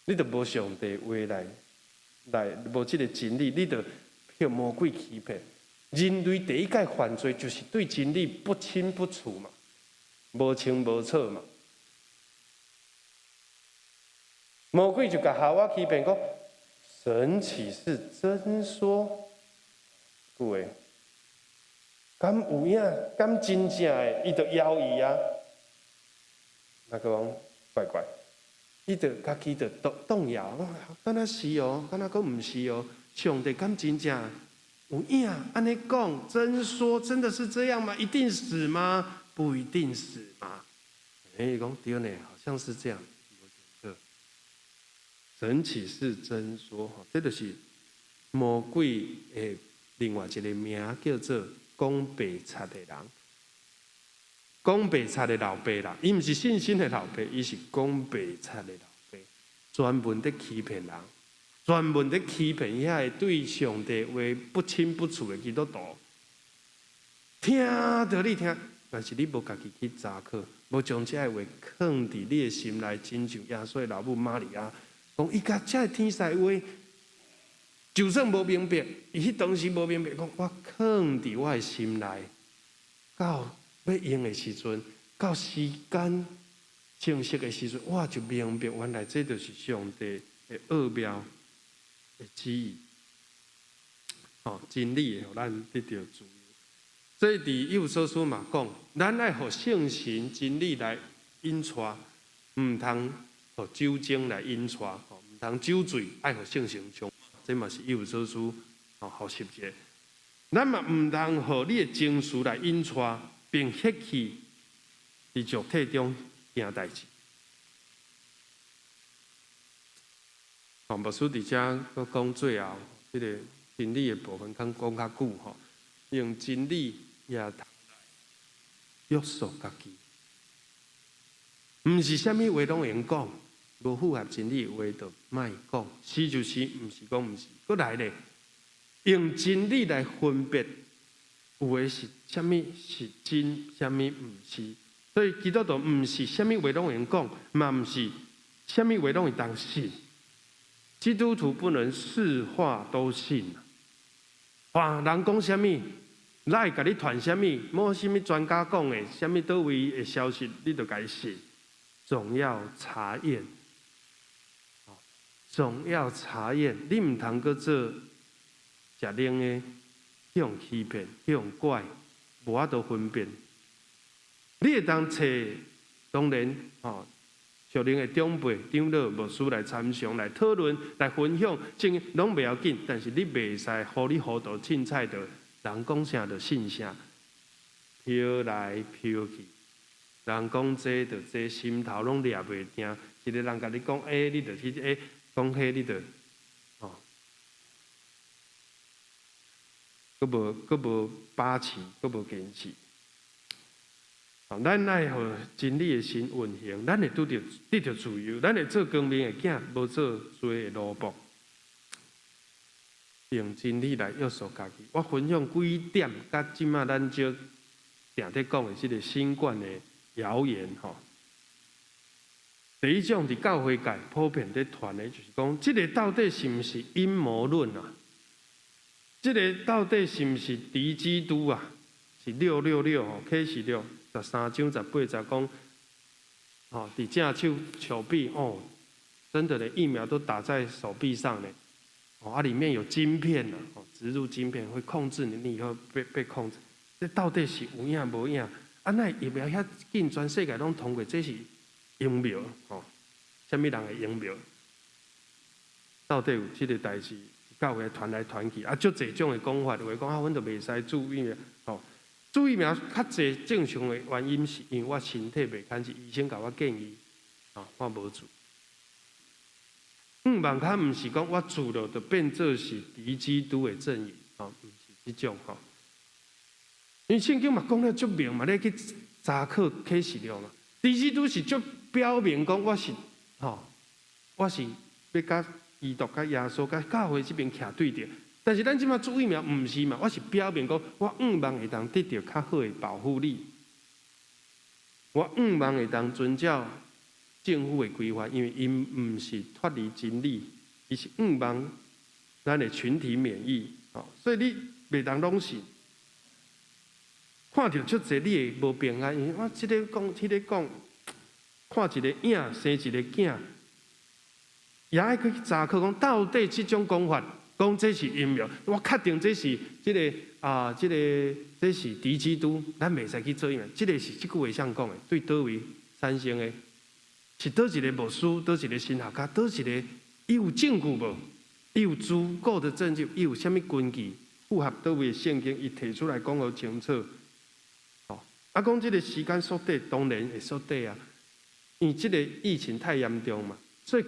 你著无上帝话来无即个真理，你著被魔鬼欺骗。人类第一届犯罪就是对真理不清不楚嘛，无清无楚嘛。魔鬼就甲夏娃欺骗讲，神岂是真说？句话，敢有影？敢真正的？伊就邀伊啊。那个讲怪怪，伊就家己就动摇，敢若是哦，敢若佫毋是哦。上帝敢真正有影？安尼讲，真说真的是这样吗？一定死吗？不一定死嘛。伊讲对呢，好像是这样。神启示真说，这就是魔鬼的另外一个名，叫做讲白贼的人。讲白贼的老爸啦，伊毋是信心的老爸，伊是讲白贼的老爸，专门在欺骗人，专门在欺骗遐个对上帝话不清不楚的基督徒。听着你听，但是你无家己去查考，无将这话放伫你的心内，亲像耶稣的老母玛利亚。讲伊甲遮天使话，就算无明白，伊迄当时无明白，讲我放伫我的心内，到要用的时阵，到时间清晰的时阵，我就明白，原来这就是上帝的奥妙的旨意。真理会互咱得到自由。所以伫以弗所书嘛讲，咱爱互圣神真理来引带，毋通互酒精来引带，毋通酒醉，爱互圣神充。这嘛是以弗所书学习者。咱嘛毋通互你的情绪来引带，并歇气伫肉体中行代志。牧师伫遮佫讲最后，这个真理的部分讲较久用真理也通来约束家己。毋是啥物话拢会用讲，无符合真理的话就莫讲，是就是，毋是讲毋是。搁来咧，用真理来分别，有诶是啥物是真，啥物毋是。所以基督徒毋是啥物话拢会用讲，嘛毋是啥物话拢会当信。基督徒不能是话都信啊！人讲啥物，来甲你传啥物，某啥物专家讲诶，啥物倒位的消息，你就该信。总要查验，总要查验。你毋通搁做食冷的，去用欺骗，去用怪，无法度分辨。你会当找当然属灵的长辈、长老、牧师来参详、来讨论、来分享，这拢袂要紧。但是你袂使糊里糊涂、凊彩的，人讲啥就信啥，飘来飘去。人讲这就这，心头拢抓袂定。一个人甲你讲 A， 你就去 A； 讲迄你就佫无把持，佫无坚持。咱爱互真理的心运行，咱会得到自由，咱会做光明的囝，无做罪的奴仆。用真理来约束家己。我分享几点，甲即马咱就定在讲的即个新冠的谣言第一种伫教会界普遍在传的，就是讲，即个到底是毋是阴谋论啊？即个到底是毋是敌基督啊？是666启示录13章18节讲，伫正手臂真的连疫苗都打在手臂上呢，里面有晶片呢，植入晶片会控制你，你以后被控制。这到底是有影无影？那疫苗遐紧，全世界拢通过，这是疫苗什么人的疫苗？到底有这个代志？教会传来传去，足侪种的讲法，话讲阮就袂使注意注疫苗较侪正常的原因是因为我身体袂堪，是医生甲我建议，我无做。万较毋是讲我做了就变做是敌基督的阵营，毋是即种因为圣经嘛讲了足明嘛，你去查考启示录嘛，敌基督是足表明讲我是要甲基督、甲耶稣、甲教会这边徛对着。但是咱即马注疫苗毋是嘛？我是表明讲，我望会当得到较好的保护力，我望会当遵照政府的规划，因为因毋是脱离真理，伊是望咱的群体免疫，所以你袂当拢是看到足侪你会无平安，因为我即个讲，迄个讲，看一个影生一个囝，也爱去查考讲到底即种讲法，讲这是阴谋，我确定这是即个这是敌基督，咱袂使去做因为即个是即句话上讲的，对倒位产生的？是倒一个牧师，倒一个神学家，倒一个伊有证据无？伊有足够的证据，伊有啥物根据？符合倒位的圣经，伊提出来讲好清楚。讲即个时间缩短，当然会缩短啊，因为即个疫情太严重嘛，所以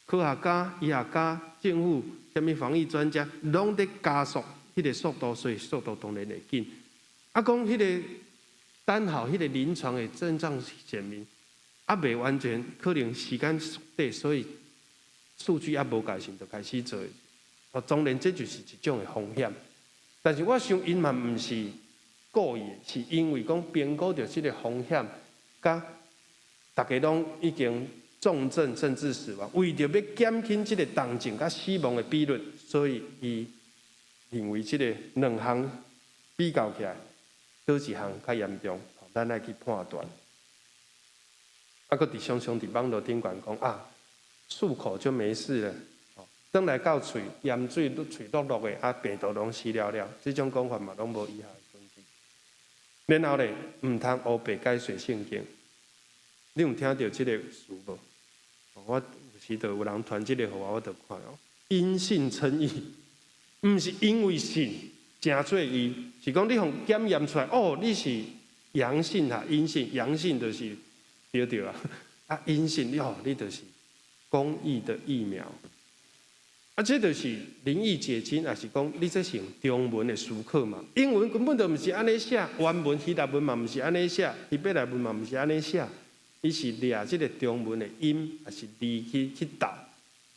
科学家、医学家、政府、啥物防疫专家，拢在加速迄个速度，所以速度当然会紧。讲迄个等候迄个临床的症状显明。未完全可能时间缩短，所以数据无改善就开始做。当然这就是一种的风险。但是我想因嘛毋是故意，是因为讲评估到这个风险，甲大家拢已经重症甚至死亡，为着要减轻这个重症甲死亡的比率，所以伊认为这个两项比较起来，倒一项较严重，咱来去判断。搁伫常常伫网络顶管讲漱口就没事了，等来到嘴盐水嘴落落的，病毒拢死了了，这种讲法嘛拢无以下的根据。然后咧，毋通黑白解说圣经。你有听到这个词无？我有时就有人传这个给我就看因信称义，毋是因为信正做义，是讲你互检验出来，你是阳性哈，阴性，阳性就是。对啊，阴性你就是公益的疫苗，这就是灵异解经，也是讲你这是中文的书课嘛，英文根本就毋是安尼写，原文希腊文嘛毋是安尼写，希伯来文嘛毋是安尼写，伊是掠这个中文的音还是字去读，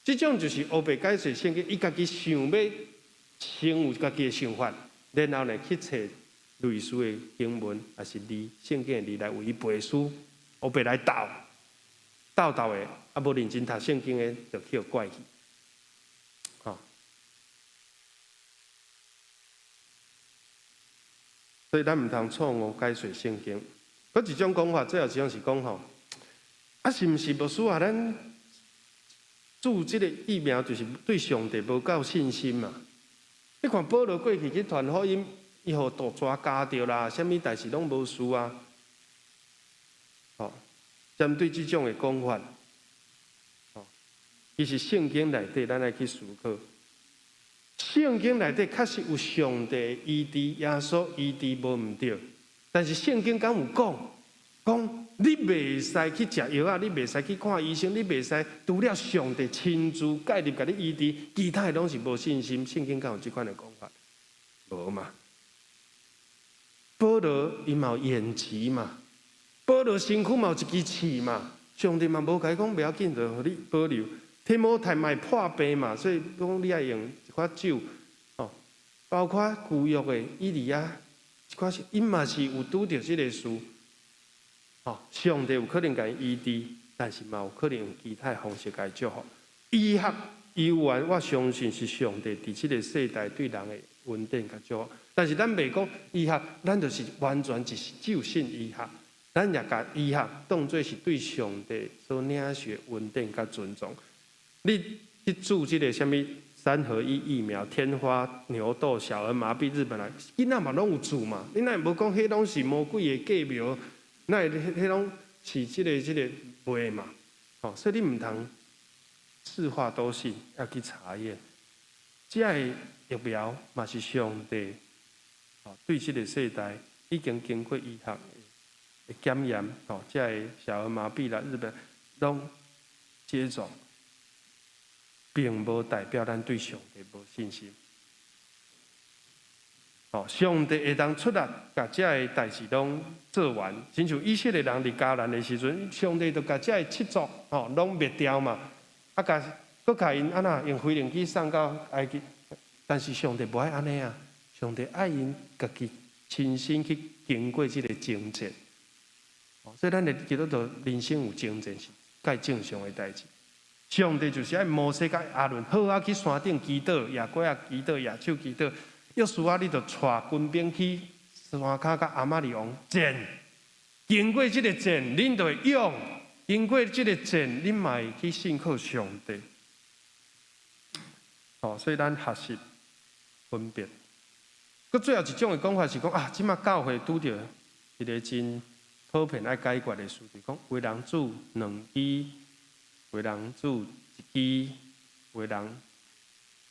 这种就是黑白解说圣经，伊家己想要先有家己的想法，然后呢去找类似的经文还是字圣经的字来为伊背书。黑白来斗的，无认真读圣经的，就去互怪去。所以咱毋通错误解说圣经。搁一种讲法，最后一种是讲是毋是牧师咱注这个疫苗，就是对上帝无够信心嘛？你看保罗过去去传福音，伊互毒蛇咬着啦，啥物代志拢无事啊。针对这种的讲法，其实圣经内底咱来去思考，圣经内底确实有上帝医治耶稣医治无毋对，但是圣经敢有讲你袂使去食药啊，你袂使去看医生，你袂使除了上帝亲自介入甲你医治，其他的拢是无信心。圣经敢有这款的讲法？无嘛。保罗伊嘛有延期嘛。保罗身躯嘛有一支刺嘛，上帝嘛无甲伊讲，袂要紧，就互你保留。提摩太嘛破病嘛，所以讲你爱用一款酒，包括旧约的以利亚，一款是因嘛是有拄着这个事，上帝有可能甲伊医治，但是嘛有可能用其他方式甲伊祝福。医学有缘，我相信是上帝伫这个世代对人的稳定甲祝福。但是咱袂讲医学，咱就是完全就是只有信医学。咱也把医学当作是对上帝所领受稳定甲尊重。你去注这个什么3合1疫苗、天花、牛痘、小儿麻痹、日本来，囡仔嘛拢有注嘛？你哪无讲迄拢是魔鬼的计谋？那迄拢是这个卖嘛？所以你唔通四话都信，要去查验。这个疫苗嘛是上帝对这个世代已经经过医学检验，这个小儿麻痹啦、日本拢接种，并无代表咱对上帝无信心。上帝会当出力，把这个代志拢做完。亲像以色列人伫迦南的时阵，上帝就把这个七族拢灭掉嘛，佮甲因安那用飞灵机送到埃及，但是上帝无爱安尼啊，上帝爱因家己亲身去经过这个征战。所以咱的基督徒人生有精进是介正常的代志。上帝就是爱摩西甲亚伦好啊去山顶祈祷，亚过啊祈祷，亚手祈祷。约书亚，你就带军兵去山骹甲亚玛利王战。经过这个战，恁就会勇；经过这个战，恁嘛会去信靠上帝。所以咱学习分别。佮最后一种的讲法是讲即马教会拄着一个真普遍爱解决的事，就是讲为人主2支，为人主1支，为人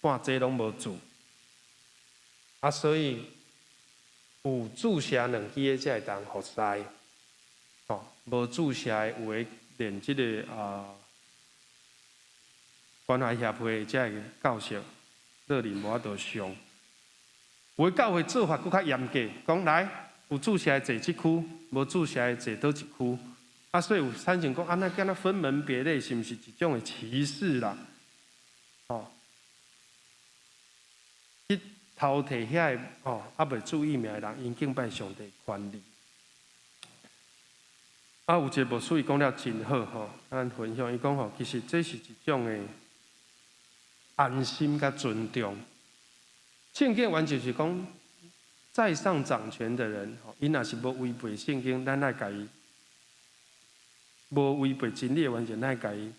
半节拢无主。所以有注射2支的才会当服侍。无注射的有诶连即个关怀协会才会教授，热力无法度上。有诶教会做法佫较严格，讲来有注射的坐即区，无注射的坐倒一区。所以有产生讲那敢若分门别类，是毋是一种的歧视啦？去偷摕遐个未注意命的人，因敬拜上帝权利。有一个牧师伊讲了真好咱分享伊讲其实这是一种的安心甲尊重。圣经完全是讲，在上掌权的人，伊若是无违背圣经，咱爱甲伊无违背真理，完全咱爱甲伊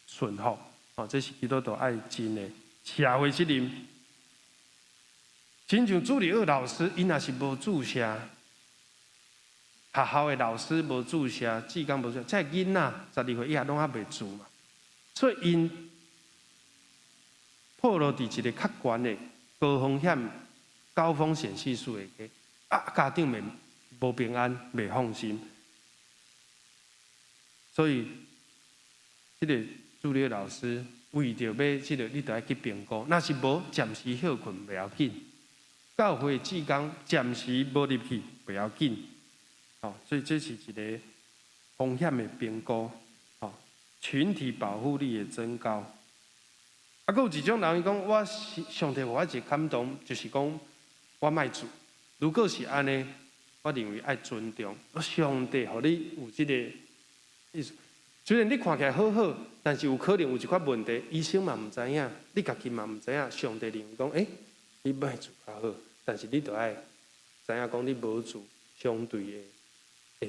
顺服。这是基督徒爱尽的社会责任。亲像助理2老师，伊若是无注射。学校的老师无注射，志工无注射，这囡仔12岁以下拢还袂注嘛，所以因暴露伫一个较悬的高风险、高风险系数的家长袂无平安、袂放心，所以这个助理老师为着要这个，你得要去评估，若是无暂时休困袂要紧，教会志工暂时无入去袂要紧。所以这是一个风险的评估，群体保护力的增高。还有一种人伊讲，我上帝我一个感动，就是讲我卖主。如果是安尼，我认为爱尊重。上帝互你有这个意思，虽然你看起来好好，但是有可能有一款问题，医生嘛唔知影，你家己嘛唔知影。上帝认为讲，你卖主较好，但是你都爱知影讲你无主相对的。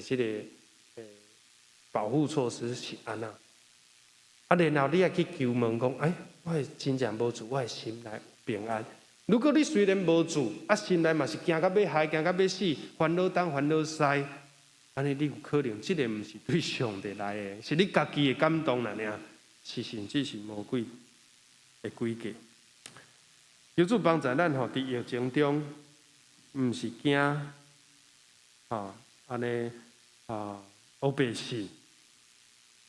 这个保护措施是安那？然后你也去求问讲，我真正无主，我心内平安。如果你虽然无主，心内嘛是惊到要害，惊到要死，烦恼东烦恼西，安尼你有可能，这个唔是对上帝来的，是你家己的感动啦尔，是甚至是魔鬼的诡计。求主帮助咱伫疫情中，唔是惊安尼黑白信、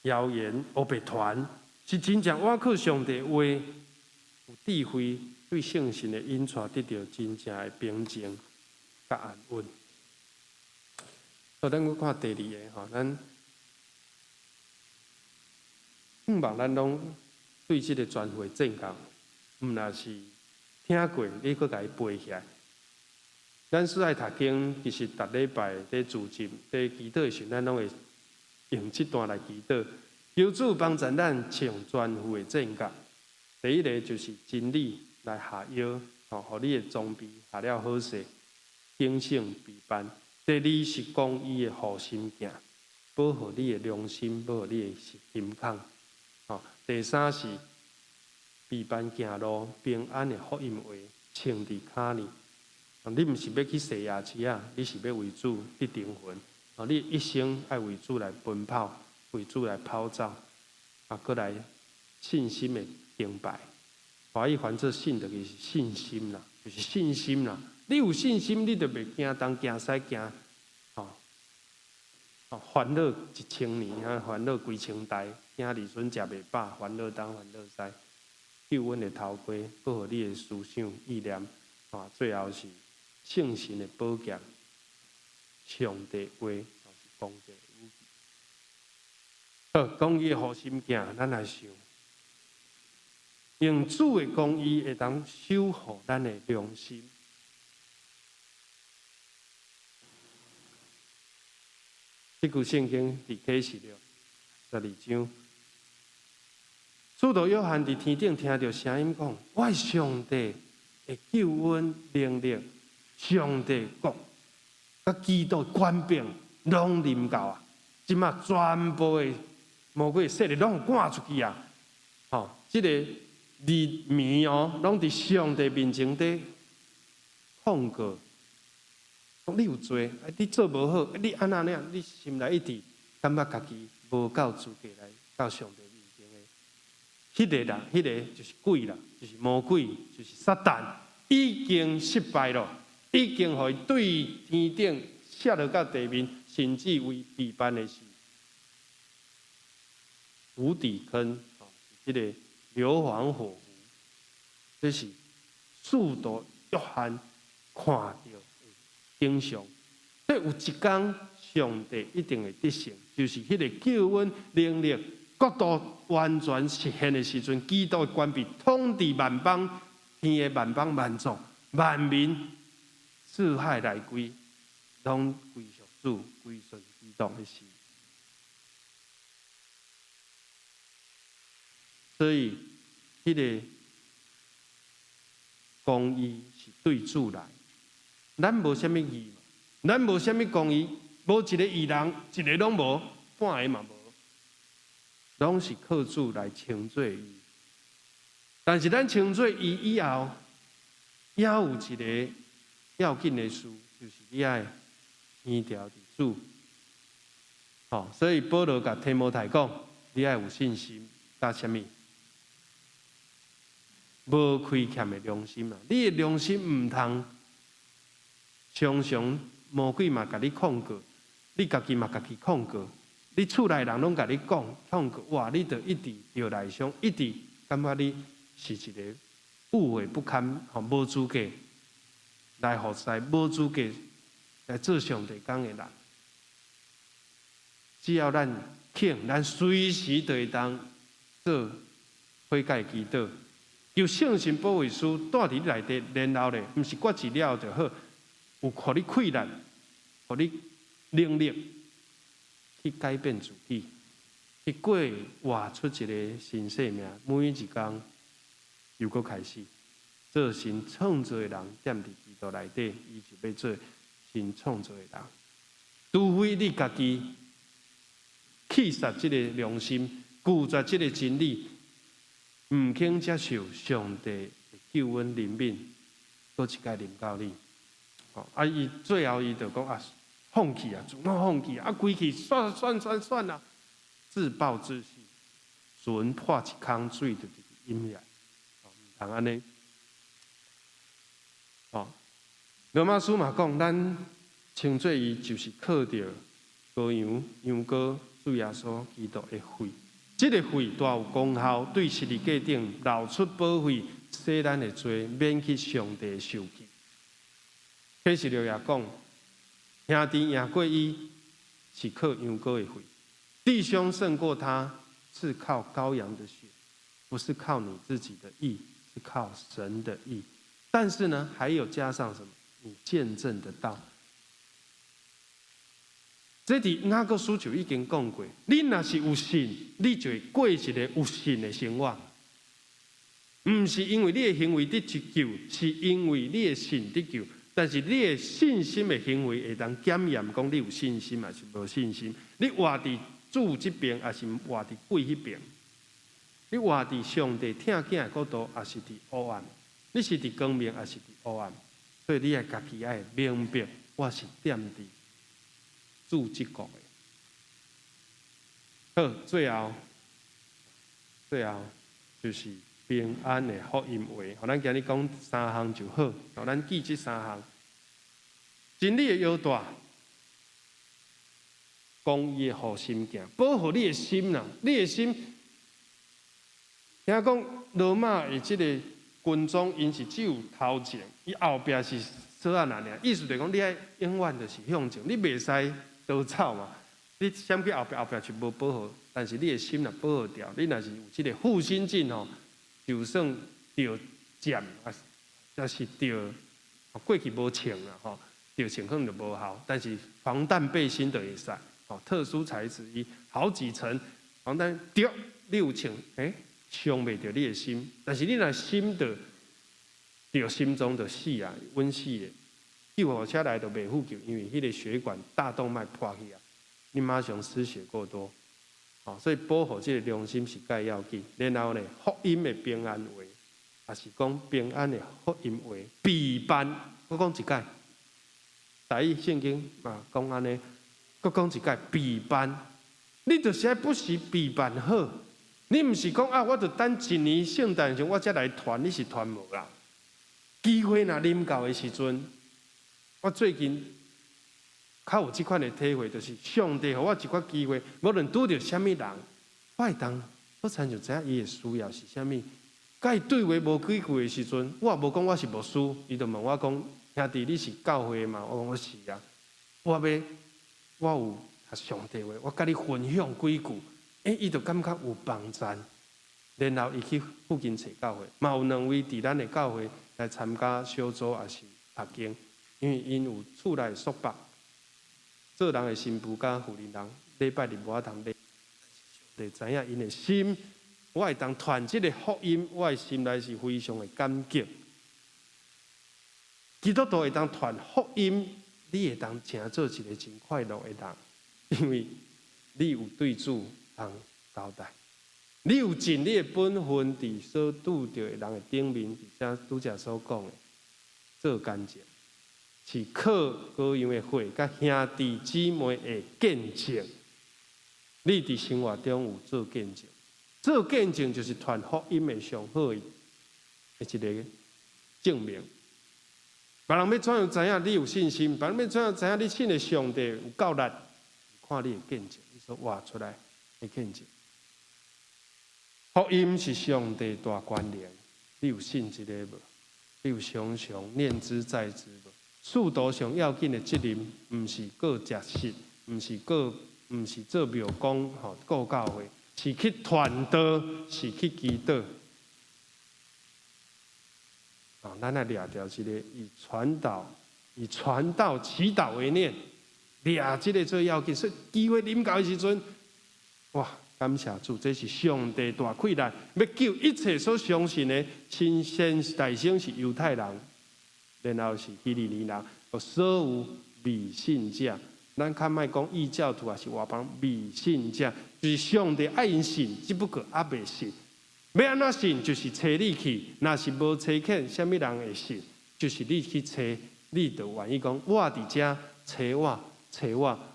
谣言、黑白传，是真正我靠上帝话，有智慧，对圣神的引带得到真正的平静甲安稳。咱去看第2个咱希望咱拢对这个全会正确，毋若是听过，你搁甲伊背起来。咱是爱读经，其实逐礼拜在自习、在祈祷的时候，咱拢会用这段来祈祷。求主帮助咱唱全副的正觉。第一个就是真理来下药，互你的装备下了好势，警醒备办。第二是公义的护心镜，保护你的良心，保护你的心孔。第三是备办行路平安的福音话，穿伫骹呢。你毋是要去洗牙齿啊，你是要为主去灵魂。你一生爱为主来奔跑，为主来跑走，搁来信心的敬拜。华语翻做信就是信心啦，就是信心啦。你有信心，你就袂惊东惊西惊，烦恼1000年，烦恼几千代，惊儿孙食袂饱，烦恼东烦恼西。救阮的头盔，保护你的思想意念，最后是圣神的宝剑，上帝话是公义的武器。好，公义的护心镜，咱来想，用主的公义会当守护咱的良心。这句圣经伫启示录12章，使徒约翰伫天顶听到声音讲：“我是上帝的救恩能力，上帝国甲基督权柄拢临到啊！即马全部的魔鬼势力拢赶出去啊！吼，即个日暝哦，拢伫上帝面前底控告。”你有罪，你做无好，你安那样，你心内一直感觉家己无够资格来到上帝面前的。迄个人，迄个就是鬼啦，就是魔鬼，就是撒旦，已经失败了，已经互伊对天顶摔落到地面，甚至为被办的是无底坑，迄个硫磺火湖，这是使徒约翰看到。经常，所以有一天上帝一定会得胜，就是迄个救恩能力国度完全实现的时阵，基督的权柄统治万邦，天的万邦万族万民，四海来归，拢归属主，归顺基督的时。所以，迄个公义是对主来。咱无啥物义嘛，咱无啥物公义，无一个义人，一个拢无，半个嘛无，拢是靠主来称罪伊。但是咱称罪伊以后，也有一个要紧的事，就是你爱依条主。好，所以保罗甲提摩太讲，你爱有信心，甲啥物？无亏欠的良心啊！你的良心唔通。常常魔鬼嘛，甲你控告，你家己嘛，家己控告，你厝内人拢甲你讲控告，哇！你就一直着内伤，一直感觉你是一个污秽不堪、吼无资格来服侍、无资格来做上帝讲的人。只要咱肯，咱随时就会当做悔改祈祷，由圣神保惠师带伫你内底，然后咧，毋是决志了就好。有互你困难，互你能力去改变自己，去活出一个新生命。每一天又搁开始，做新创造的人，踮伫基督内底，伊就要做新创造的人。除非你家己弃杀这个良心，拒绝这个真理，唔肯接受上帝的救恩怜悯，搁一届临到你。啊！伊最后伊就讲啊，放弃啊，自我放弃啊，规气算啊，自暴自弃，船破一空水就淹起来，唔通安尼。罗马书嘛讲，咱称罪伊就是靠着羔羊羔主耶稣基督的血，这个血大有功效，对十字架顶流出保惠，使咱的罪免去上帝的受气。启示录也讲，兄弟赢过伊，是靠羊羔的血；弟兄胜过他，是靠羔羊的血，不是靠你自己的义，是靠神的义。但是呢，还有加上什么？你见证的道。这伫雅各书就已经讲过，你若是有信，你就会过一个有信的生活。唔是因为你的行为得救，是因为你的信得救。但是你的信心的行为会当检验，讲你有信心还是无信心？你活伫主这边，还是活伫鬼迄边？你活伫上帝听见的角度，还是伫黑暗？你是伫光明，还是伫黑暗？所以你爱家己爱明白，我是踮伫主这国的。好，最后就是平安的福音话，互咱今日讲三项就好，互咱记这三项。真理的腰带，公义的护心镜，保护你的心啦。你的心，听讲罗马的这个军装，因是只有头前，伊后壁是锁仔那尔，意思就是讲你爱永远就是向前，你袂使倒走嘛。你闪去后壁是无保护，但是你的心若保护掉，你若是有这个护心镜吼，就算着剑也是着过去无穿啦吼。着穿可能就无效，但是防弹背心就会使。哦，特殊材质伊好几层，防弹掉你有穿，伤袂着你的心，但是你若心着心中的死啊，温死的，救护车来就袂呼救，因为迄个血管大动脉破去啊，你马上失血过多，哦，所以保护这个良心是介要紧。然后呢，福音的平安话，也是讲平安的福音话，避办。我讲一解，台语圣经嘛讲安尼，我讲一解，避办。你就是爱不时避办好，你毋是讲啊，我着等一年圣诞时我才来传，你是传无啦。机会若临到的时阵，我最近较有即款的体会，就是上帝给我一款机会，无论拄着什么人，我会当我亲像知影伊的需要是啥物。甲伊对话无几句的时阵，我也无讲我是牧师，伊就问我讲：兄弟，你是教会嘛？我讲我是啊。我有上帝话，我甲你分享几句，伊就感觉有帮助。然后伊去附近找教会，嘛有两位伫咱的教会来参加小组，也是读经，因为因有厝内束缚，做人的新妇甲妇人人礼拜日无法通礼，就知影因的心。我会当传这个福音，我的心内是非常的感激。基督徒会当传福音，你会当真做一个真快乐的人，因为你有对主通交代，你有尽你的本分伫所拄着的人的顶面，而且拄则所讲的做干净，是靠羔羊的血，甲兄弟姊妹的见证。你伫生活中有做见证。做见证就是传福音的上好的一个证明。别人要怎样知影你有信心？别人要怎样知影你信的上帝有够力？看你的见证，你所活出来的见证。福音是上帝大关联，你有信这个无？你有常常念之在之无？使徒上要紧的责任，毋是过食食，毋是做庙公吼顾教会。是去传道，是去祈祷。咱来抓掉这个以传道、祈祷为念，抓这个最要紧。所以机会临到的时阵，哇！感谢主，这是上帝大气力，要救一切所相信的新生代生是犹太人，然后是希利尼人，和所有未信者。咱较莫讲异教徒，也是外邦未信者，就是上帝爱因信，只不过还未信。要安怎信，就是找你去。若是无找见，什么人会信？就是你去找，你就愿意讲，我伫遮找我。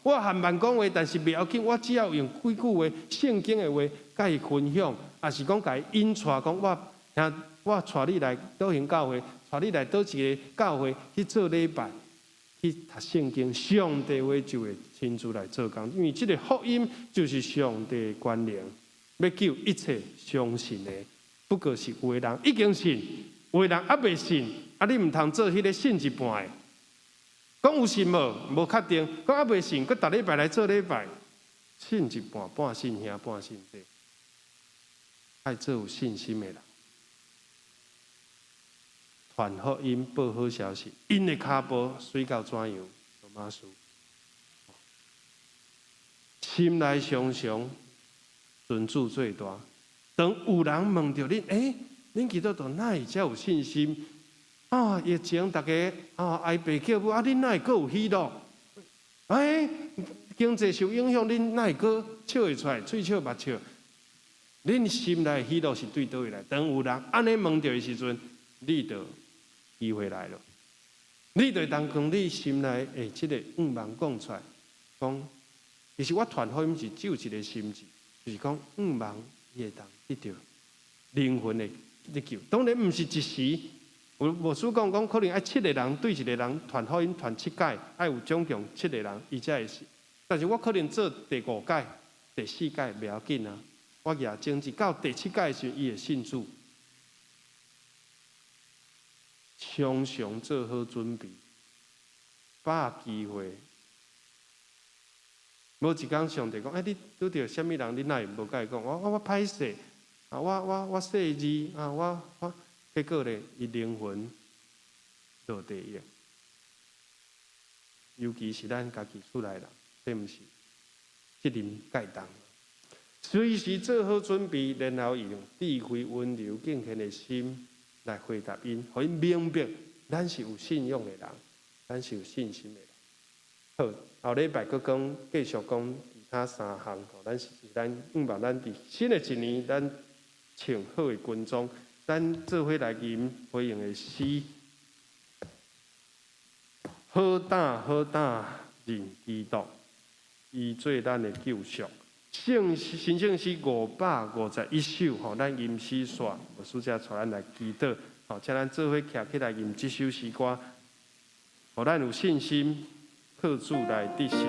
我含万讲话，但是袂要紧，我只要用几句话、圣经的话，甲伊分享，也是讲甲伊引带，讲我带你来倒行教会，带你来倒一个教会去做礼拜。去读圣经，上帝话就会亲自来做工，因为这个福音就是上帝的关联，要救一切相信的，不过是有的人已经信，有的人还未信，你唔通做迄个信一半的，讲有信无确定，讲还未信，佮逐礼拜来做礼拜，信一半，半信兄半信弟，爱做有信心的人。传福音报好消息，因的骹步水到怎样，罗马书。心内常常尊主最大。当有人问到恁，恁基督徒哪会遮有信心？疫情大家挨爸叫母，恁哪会阁有喜乐？经济受影响，恁哪会阁笑会出来，嘴笑目笑？恁心内喜乐是对倒位来？当有人安尼问到的时阵，你就机会来了，你就当讲你心内这个望讲出来，讲其实我传福音是只有一个心志，就是讲望伊会当得到灵魂的救。当然毋是一时，无书讲可能爱7个人对一个人传福音传7届，爱有总共7个人，伊才会是。但是我可能做第5届、第4届袂要紧啊，我也争执到第7届时，伊会信主。常常做好准备，把握机会。无一天上帝讲，你拄着什么人，你哪会无甲伊讲？我歹势，我细字我结果咧，伊灵魂落地狱。尤其是咱家己厝内人，对毋是？责任该当。随时做好准备，然后用智慧、温柔、敬虔的心来回答因，互因明白咱是有信仰的人，咱是有信心的人。好，后礼拜佫讲继续讲其他3项，咱希望咱伫新的一年，咱穿好的军装，咱做伙来吟回应的诗。好打好打，认基督，伊做咱的救赎。新圣诗551首，吼，咱吟诗线，牧师才带咱来祈祷，吼，请咱做伙徛起来吟这首诗歌，互咱有信心，靠主来得胜。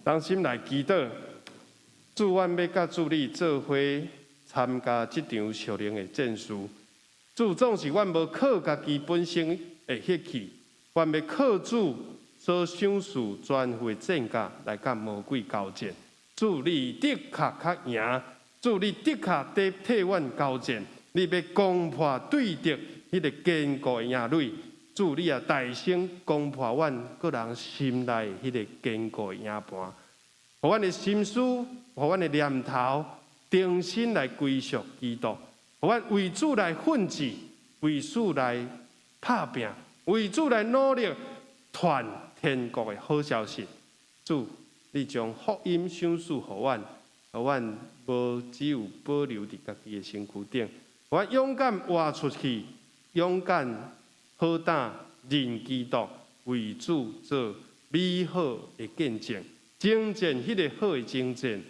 当心来祈祷，主，阮要甲主你做伙参加这场属灵的战事。主，总是阮无靠家己本身的血气，阮要靠主所赏赐全副的战甲来甲魔鬼交战。主，你的确较赢，主，你的确替阮交战，你要攻破对敌迄个坚固的营垒。主，你也大声攻破阮个人心内迄个坚固的营盘。互阮的心思，互阮的念头，重新来归属基督。互阮为主来奋志，为主来拍拼，为主来努力，传天国的好消息。主，你将福音赏赐互阮，互阮无只有保留伫家己的身躯顶，互阮勇敢活出去，勇敢好胆认基督，为主做美好的见证。征战迄个好的征战，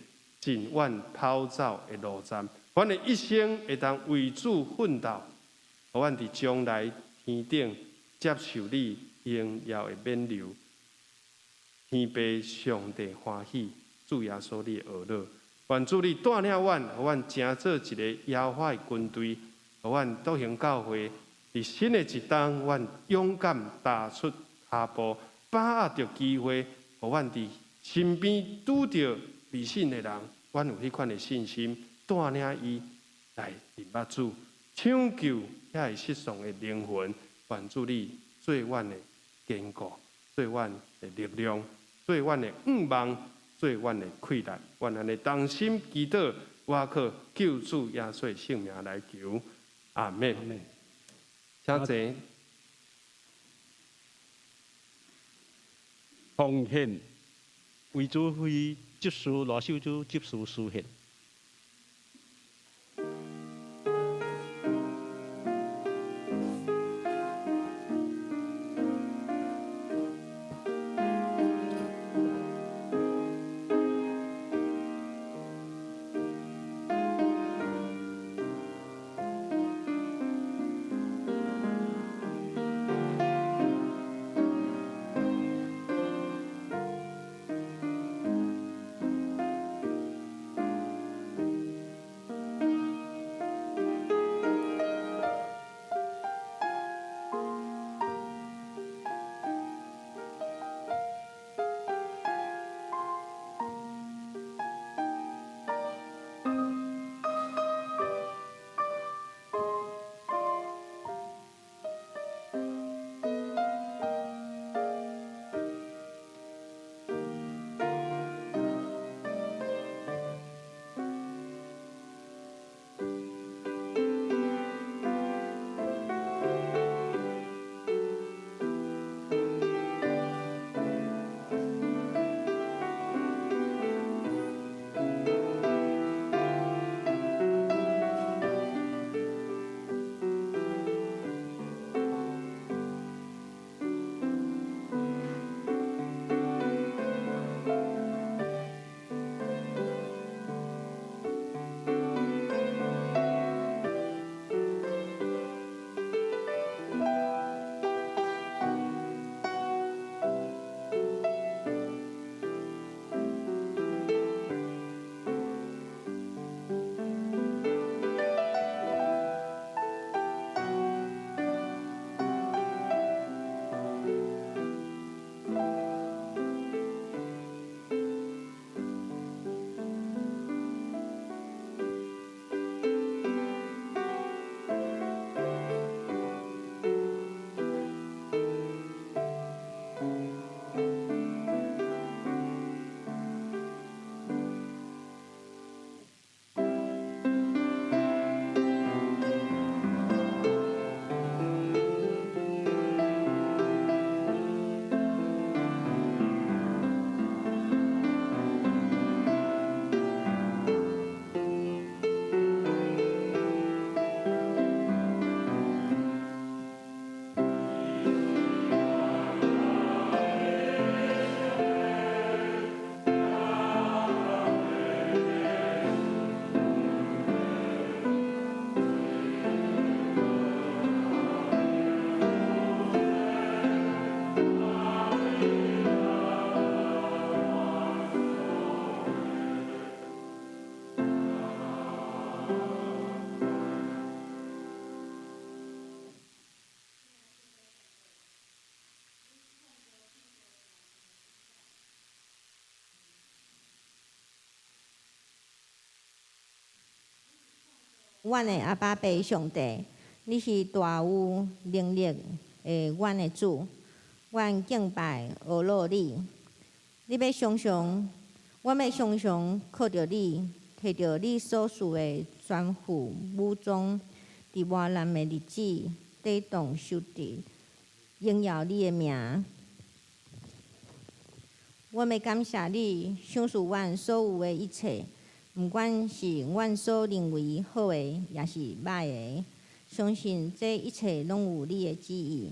尽阮跑走的路站，阮的一生会当为主奋斗，互阮伫将来天顶接受你荣耀的冕旒，天父上帝欢喜，主耶稣你的儿女，愿主你带领阮，互阮成做一个摇摆的军队，互阮笃行教会，伫新的一冬，阮勇敢踏出脚步，把握着机会，互阮伫身边拄着未信的人，阮有迄款的信心，带领伊来认捌主，抢救遐会失丧的灵魂，愿主你做阮的坚固，做阮的力量，做阮的望，做阮的溃烂。愿安尼同心祈祷，我靠救主耶稣的圣名来求，阿门。请坐。奉献为主为接受罗秀珠接受书献。阮的阿爸爸上帝，你是大有能力的，阮的主，阮敬拜学乐你。你要常常，阮要常常靠着你，摕着你所赐的全副武装，伫外难的日子抵挡仇敌，荣耀你的名。阮要感谢你，赏赐阮所有的一切。毋管是阮所认为好的，也是歹的，相信这一切拢有你的旨意。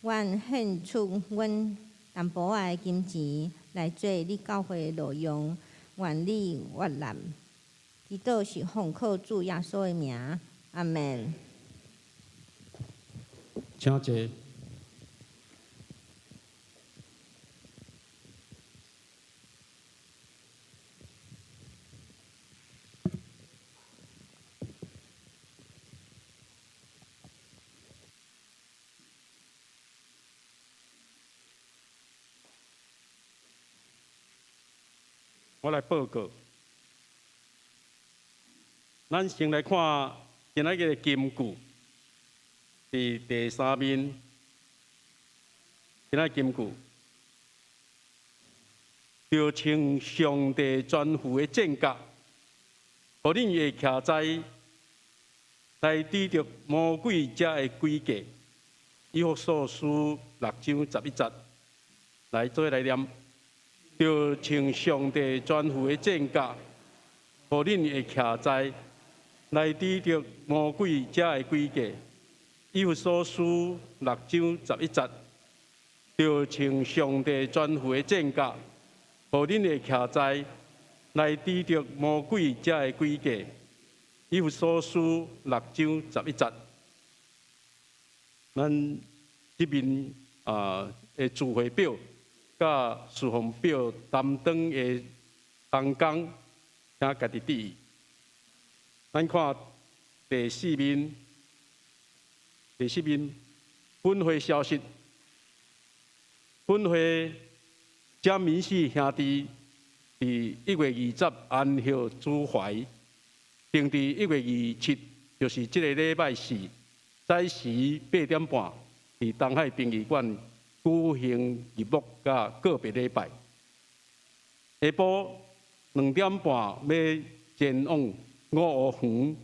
阮献出阮淡薄仔的金钱来做你教会的路用，愿你悦纳。祈祷是奉靠主耶稣的名，阿门。请坐。我来报告。咱先来看今仔日的金句，第3面，今仔金句，就请上帝全副的正觉，互恁会徛在来抵着魔鬼遮的诡计。以弗所书6章11节，来做来念，就请上帝全副的正觉，互恁会徛在来抵着魔鬼遮的诡计。以弗所书6章11节，就请上帝全副的正觉，互恁会徛在来抵着魔鬼遮的诡计。以弗所书6章11节。咱这边的聚会表甲侍奉表担当的同工，请家己注意。咱看第4面，本会消息，本会詹民士兄弟伫1月20安息主怀，定伫1月27，就是这个礼拜4。早时8点半，伫东海殡仪馆举行日落甲告别礼拜。下晡2点半要前往5湖园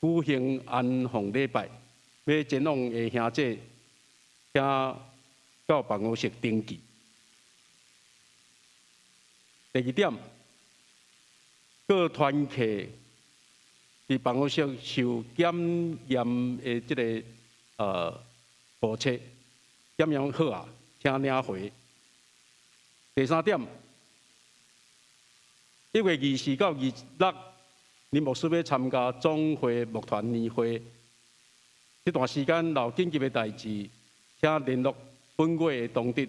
举行安放礼拜，要前往的兄弟请到办公室登记。第2点，各团契。伫办公室受检验的这个步测检验好啊，请领回。第3点，1月24到26，恁牧师要参加总会牧团年会，这段时间有紧急的代志，请联络本月的当日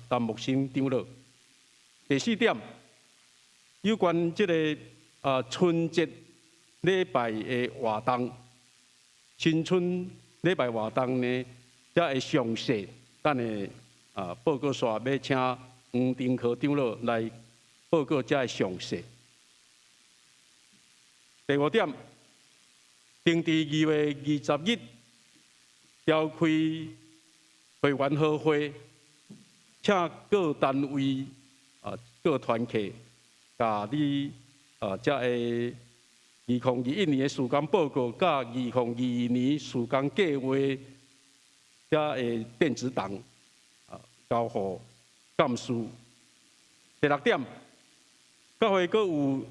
担牧师长老。第4点，有关这个春节礼拜的活动，新春礼拜活动呢，才会详细，等下报告说要请黄定科长老来报告，才会详细。第5点，定伫2月20日召开会员好会，请各单位各团契，甲你才会。2021年的施工报告，甲2022年施工计划，遮的电子档交互干事。第6点，教会阁有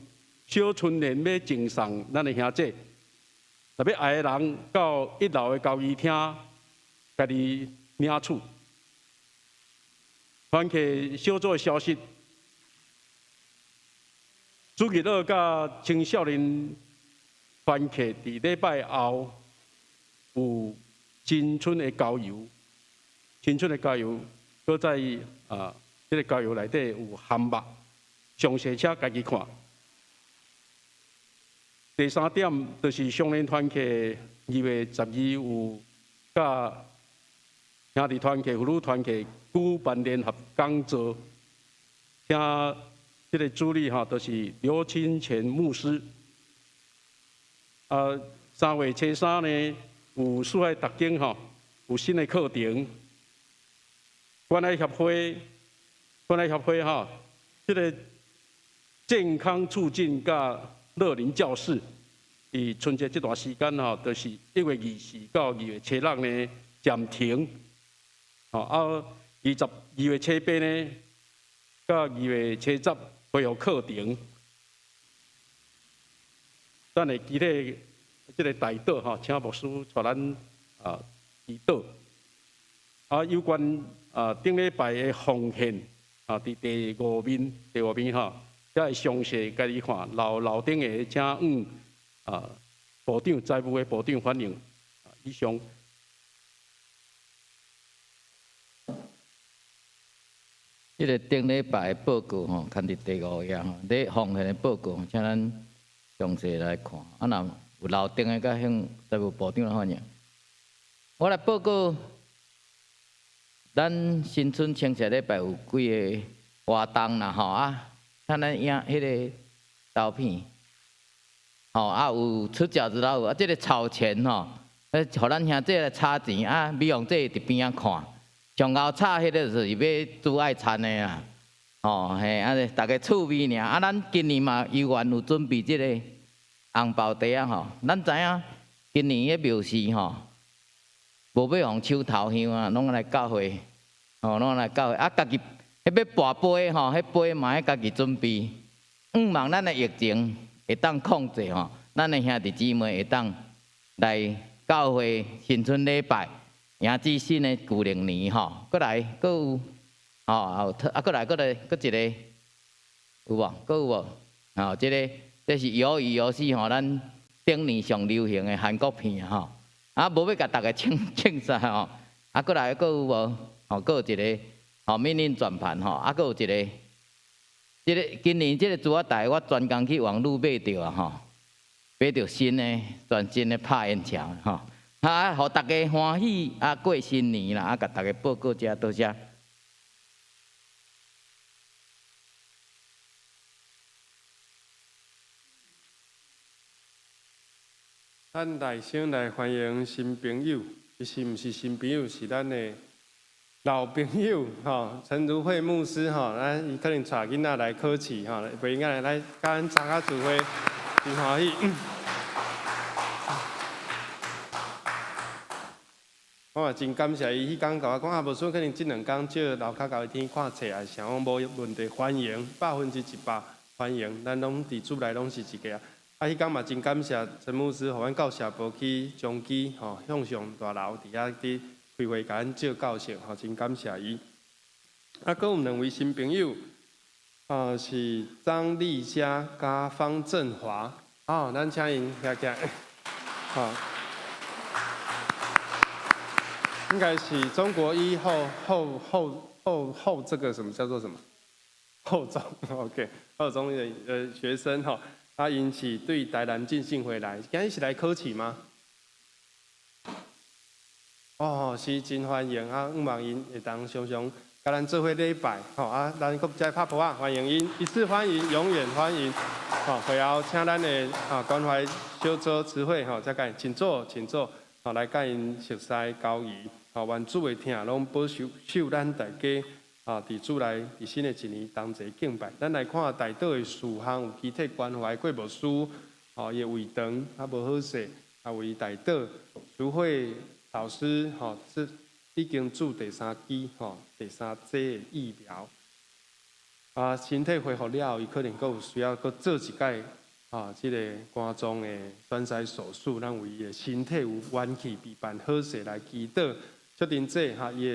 小春联要赠送咱的兄弟，若要爱的人到1楼的交易厅，家己领取。团契小组的消息，主日乐甲青少年。团契伫礼拜后有新春的郊游，搁在这个郊游内底有项目，详细请家己看。第3点就是少年团契2月12有甲兄弟团契、妇女团契举办联合讲座，请这个主理就是刘清泉牧师。3月初3呢，有四海特警有新的课程。关爱协会这个健康促进甲乐龄教室，伫春节这段时间就是1月24到2月初6呢暂停。2月初8呢，到2月初10恢复课程。咱的具体这个代祷请牧师带咱祈祷。有关顶礼拜的奉献伫第5面才会详细家己看。楼顶的请部长财务的部长反映。以上。这个顶礼拜的报告看伫第5页你奉献的报告，请咱。详细来看，若有楼顶的，甲向财务部长来反映。我来报告，咱新春清明礼拜有几个活动啦像咱影迄个豆片，吼啊有出饺子老有啊，即个炒钱吼，互咱兄弟来插钱啊，美容这伫边仔看，上后插迄个就是要煮爱餐的啦，吼嘿啊，大家趣味尔，啊咱今年嘛有缘有准备即个红包袋啊吼，咱知影今年迄庙事吼，无要互手头香啊，拢来教会，吼拢来教会啊，家己。迄要跋杯吼，迄杯嘛要家己准备。望咱的疫情会当控制吼，咱的兄弟姊妹会当来教会新春礼拜，迎接新的旧历年吼。过来，搁有吼，过来，搁一个有无？搁有无？吼，这是鱿鱼游戏吼，咱顶年上流行的韩国片吼。啊，无要甲大家庆啥吼。啊，过来，搁有无？吼，搁有一个。吼，命令转盘吼，啊，搁有一个，今年即个珠仔台，我专工去网络买着啊吼，买着新的全新的拍烟枪吼，啊，互大家欢喜啊过新年啦，啊，甲大家报告遮，多谢。咱来先来欢迎新朋友，其实毋是新朋友，是咱的。老朋友吼，陈如慧牧师吼，咱伊可能带囡仔来考试吼，陪囡仔来甲咱参加聚会，真欢喜。我嘛真感谢伊，迄天甲我讲啊，无算可能即两天借楼骹到天看册啊，想讲无问题，欢迎100%欢迎，咱拢伫厝内拢是一家。啊，迄天嘛真感谢陈牧师，互阮到社部去中基吼，向上大楼伫遐伫。开会甲咱照教授，吼，真感谢伊。啊，阁有两位新朋友，是张丽佳加方振华，咱请因起来，应该是中国一后这个什么叫做什么后中 ，OK， 后中的学生吼，因是对台南进信回来，今日是来考试吗？是真欢迎啊！望因会当常常甲咱做伙礼拜，咱国家拍婆啊，欢迎因，一次欢迎，永远欢迎。会后请咱的关怀小组词汇，再甲因请坐，来甲因熟悉交易，愿主会听，拢保守咱大家伫主内伫新的一年同齐敬拜。咱来看大岛的事项有具体关怀过无书，伊的胃肠无好势，为大岛主会。老师，这已经注第3剂，第3剂的疫苗，身体恢复了，伊可能阁有需要阁做一届，这个肝脏的栓塞手术，咱为伊的身体有元气备办好势来祈祷，确定这伊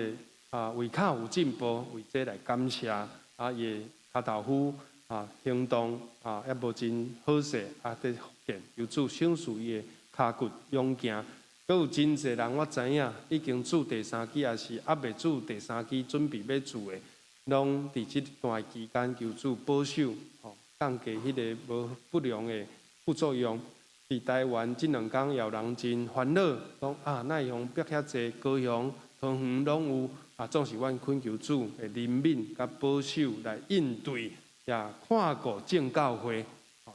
的胃口有进步，为这来感谢，伊的脚豆腐行动也无真好势，得复健，由主享受伊的骹骨勇行。阁有真侪人，我知影已经注第3剂，也是未注第3剂，准备要注的，拢伫即段期间求主保守，降低迄个无不良的副作用。伫台湾即2天，有人真烦恼，讲哪会用逼遐济高雄、桃园拢有，总是阮恳求主的怜悯甲保守来应对，也看顾正教会，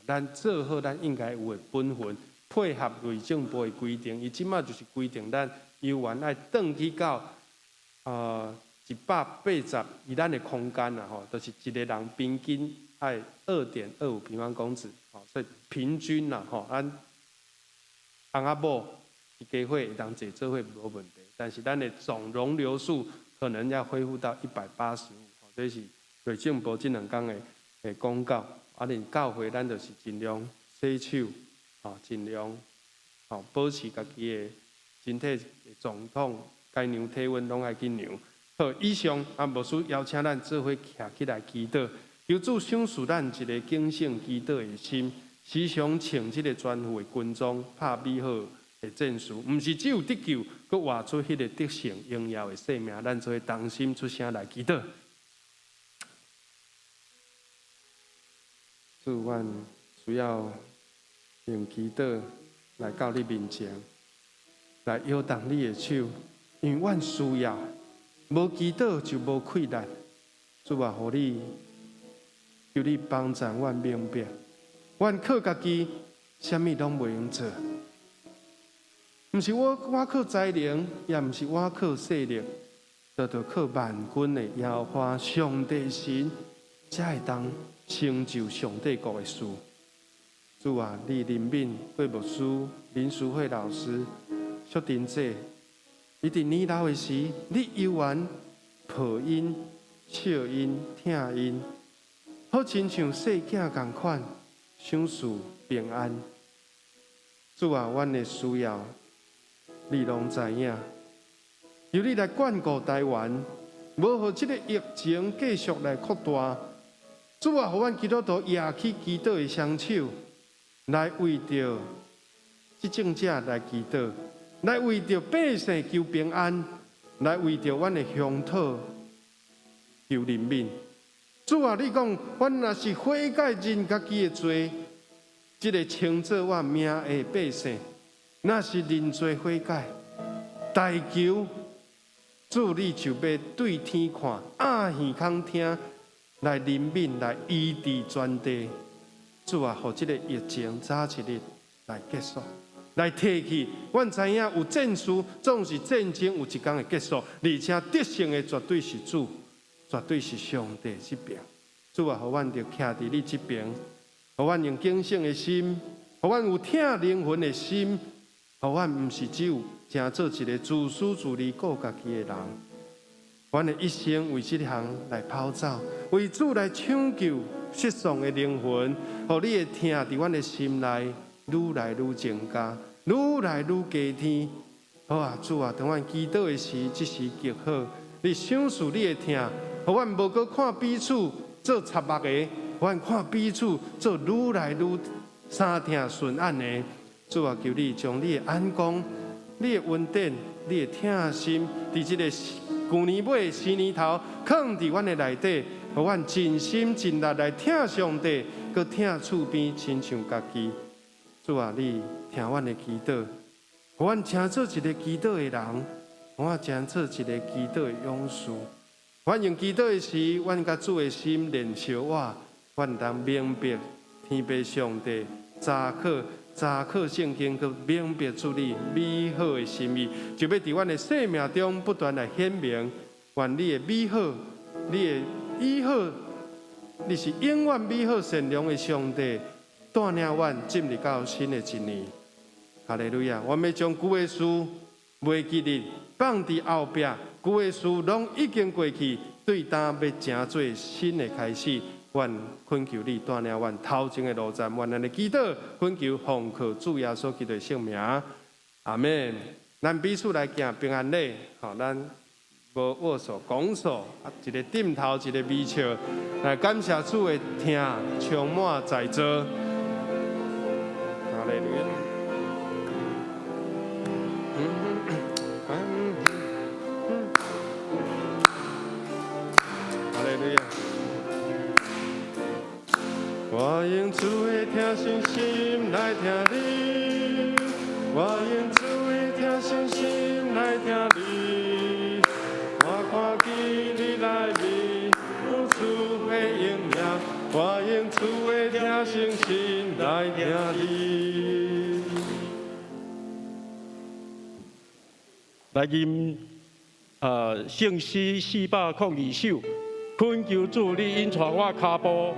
咱做好咱应该有的本分。配合内政部的规定，伊即马就是规定咱游园爱转去到180以咱的空间啦，就是一个人平均爱2.25平方公尺，所以平均啦，咱翁仔某一家伙会当坐做伙无问题，但是咱的总容留数可能要恢复到185，这是内政部即2天的公告，连教会咱就是尽量洗手。尽量保持家己的身体的状况，该量体温拢爱去量。好，以上无需邀请咱做伙徛起来祈祷，求主赏赐咱一个警醒祈祷的心，时常穿这个全副的军装，拍美好的战术，毋是只有得救，佮活出迄个得胜荣耀的生命。咱做伙同心出声来祈祷。主，阮需要。用祈祷来到你面前，来摇动你的手，因为阮需要，无祈祷就无困难。主啊，互你求你帮助阮明白，阮靠家己，啥物拢袂用做。毋是我靠才能，也毋是我靠势力，都靠万军的耶和华上帝神，才会当成就上帝国的事。主啊，你林敏贵牧师、林淑慧老师、薛丁姐，一定年老的时，你犹原抱因、笑因、疼因，好亲像细囝共款，享受平安。主啊，阮的需要，你拢知影。由你来眷顾台湾，无互这个疫情继续来扩大。主啊，互阮基督徒举起祈祷的双手，来为着执政者来祈祷，来为着百姓求平安，来为着阮的乡土求人民。主啊，你讲，阮若是悔改认家己的罪，这个称作我名的百姓，若是认罪悔改，代求主你就要对天看，耳耳听，来怜悯，来医治全地。主啊，互这个疫情早一日来结束，来提起。阮知影有战事，总是战争有一天会结束，而且得胜的绝对是主，绝对是上帝这边。主啊，互阮着徛伫你这边，互阮用警醒的心，互阮有疼灵魂的心，互阮毋是只有成做一个自私自利顾家己的人。阮的一生为这项来跑走，为主来抢救失丧的灵魂，互你的疼伫阮的心内愈来愈增加，愈来愈加添。好啊，主啊，当阮祈祷的时，即时极好。你享受你的疼，互阮无搁看彼此做插目的，互阮看彼此做愈来愈三听顺眼的。主啊，求你将你的眼光、你的稳定、你的疼心，伫这个旧年尾、新年头，放伫阮的内底，互阮尽心尽力来疼上帝，搁疼厝边，亲像家己。主啊，你听阮的祈祷，互阮成做一个祈祷的人，互阮成做一个祈祷的勇士。阮用祈祷的时，阮甲主的心连相活，阮当明白天父上帝查考圣经，佮明白主你美好的心意，就要伫阮的生命中不断来显明。愿你的美好，你的美好，你是永远美好善良的上帝，带领阮进入到新的一年。哈利路亚！我们将旧的事、未记日放伫后壁，旧的事拢已经过去，对当要成做新的开始。愿恳求你带领阮头前的路站，愿咱的祈祷恳求奉靠主耶稣基督的圣名，阿们。咱彼此来行平安礼，好，咱无握手拱手，一个点头，一个微笑，来感谢主的听，充满在座。哈利路亚。哈利路亚。我用主的听信心来听你，我用主的听信心来听你，我看见你来面，有主的应验，我用主的听信心来听你。来吟圣诗402首，恳求主你引带我脚步。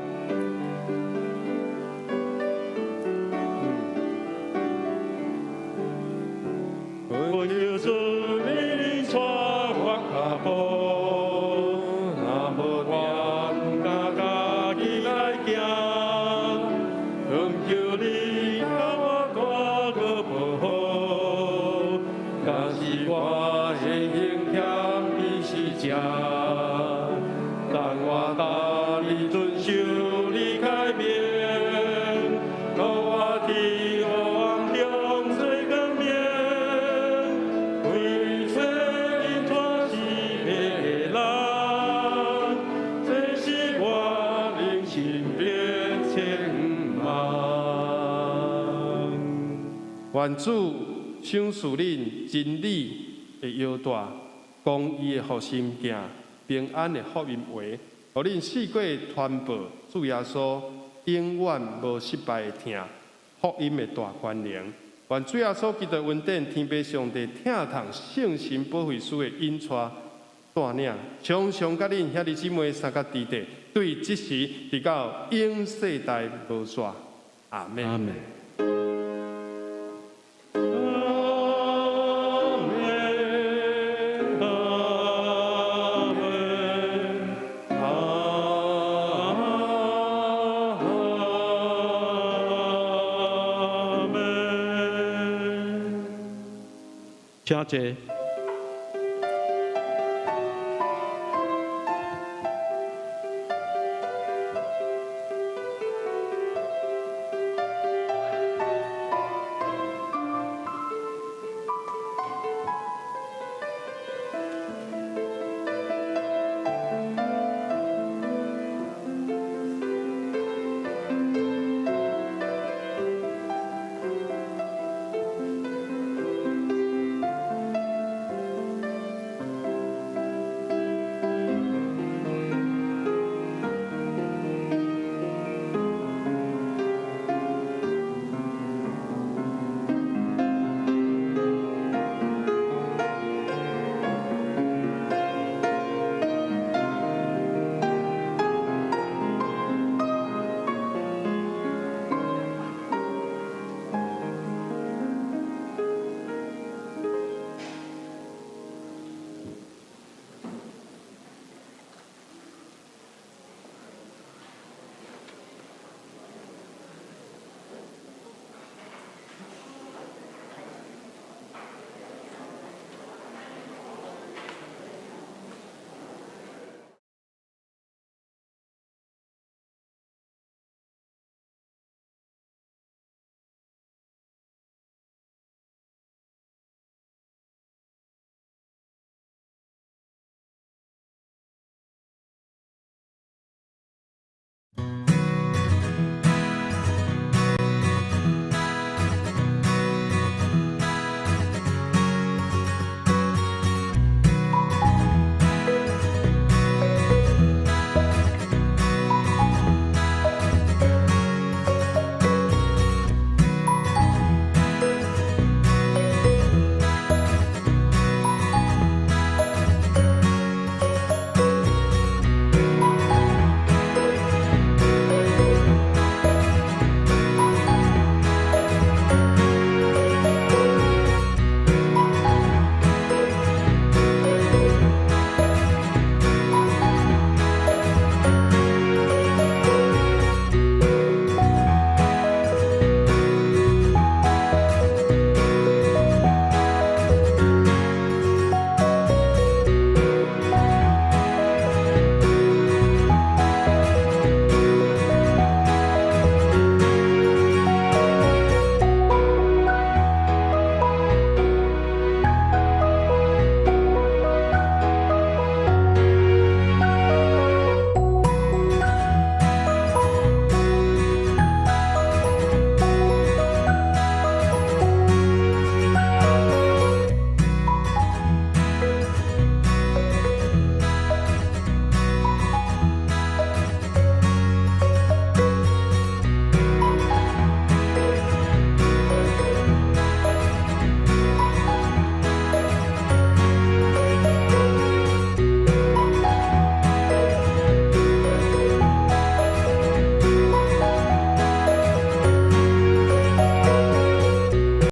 愿主赏赐恁真理的腰带，公义的福心镜，平安的福音话，互恁四界传播主耶稣永远无失败的听，福音的大权能。愿主耶稣基督恩典天父上帝疼痛圣神保惠师的引带带领，常常甲恁兄弟姊妹三角地地，对即时直到永世代无煞。阿门。阿门。请坐。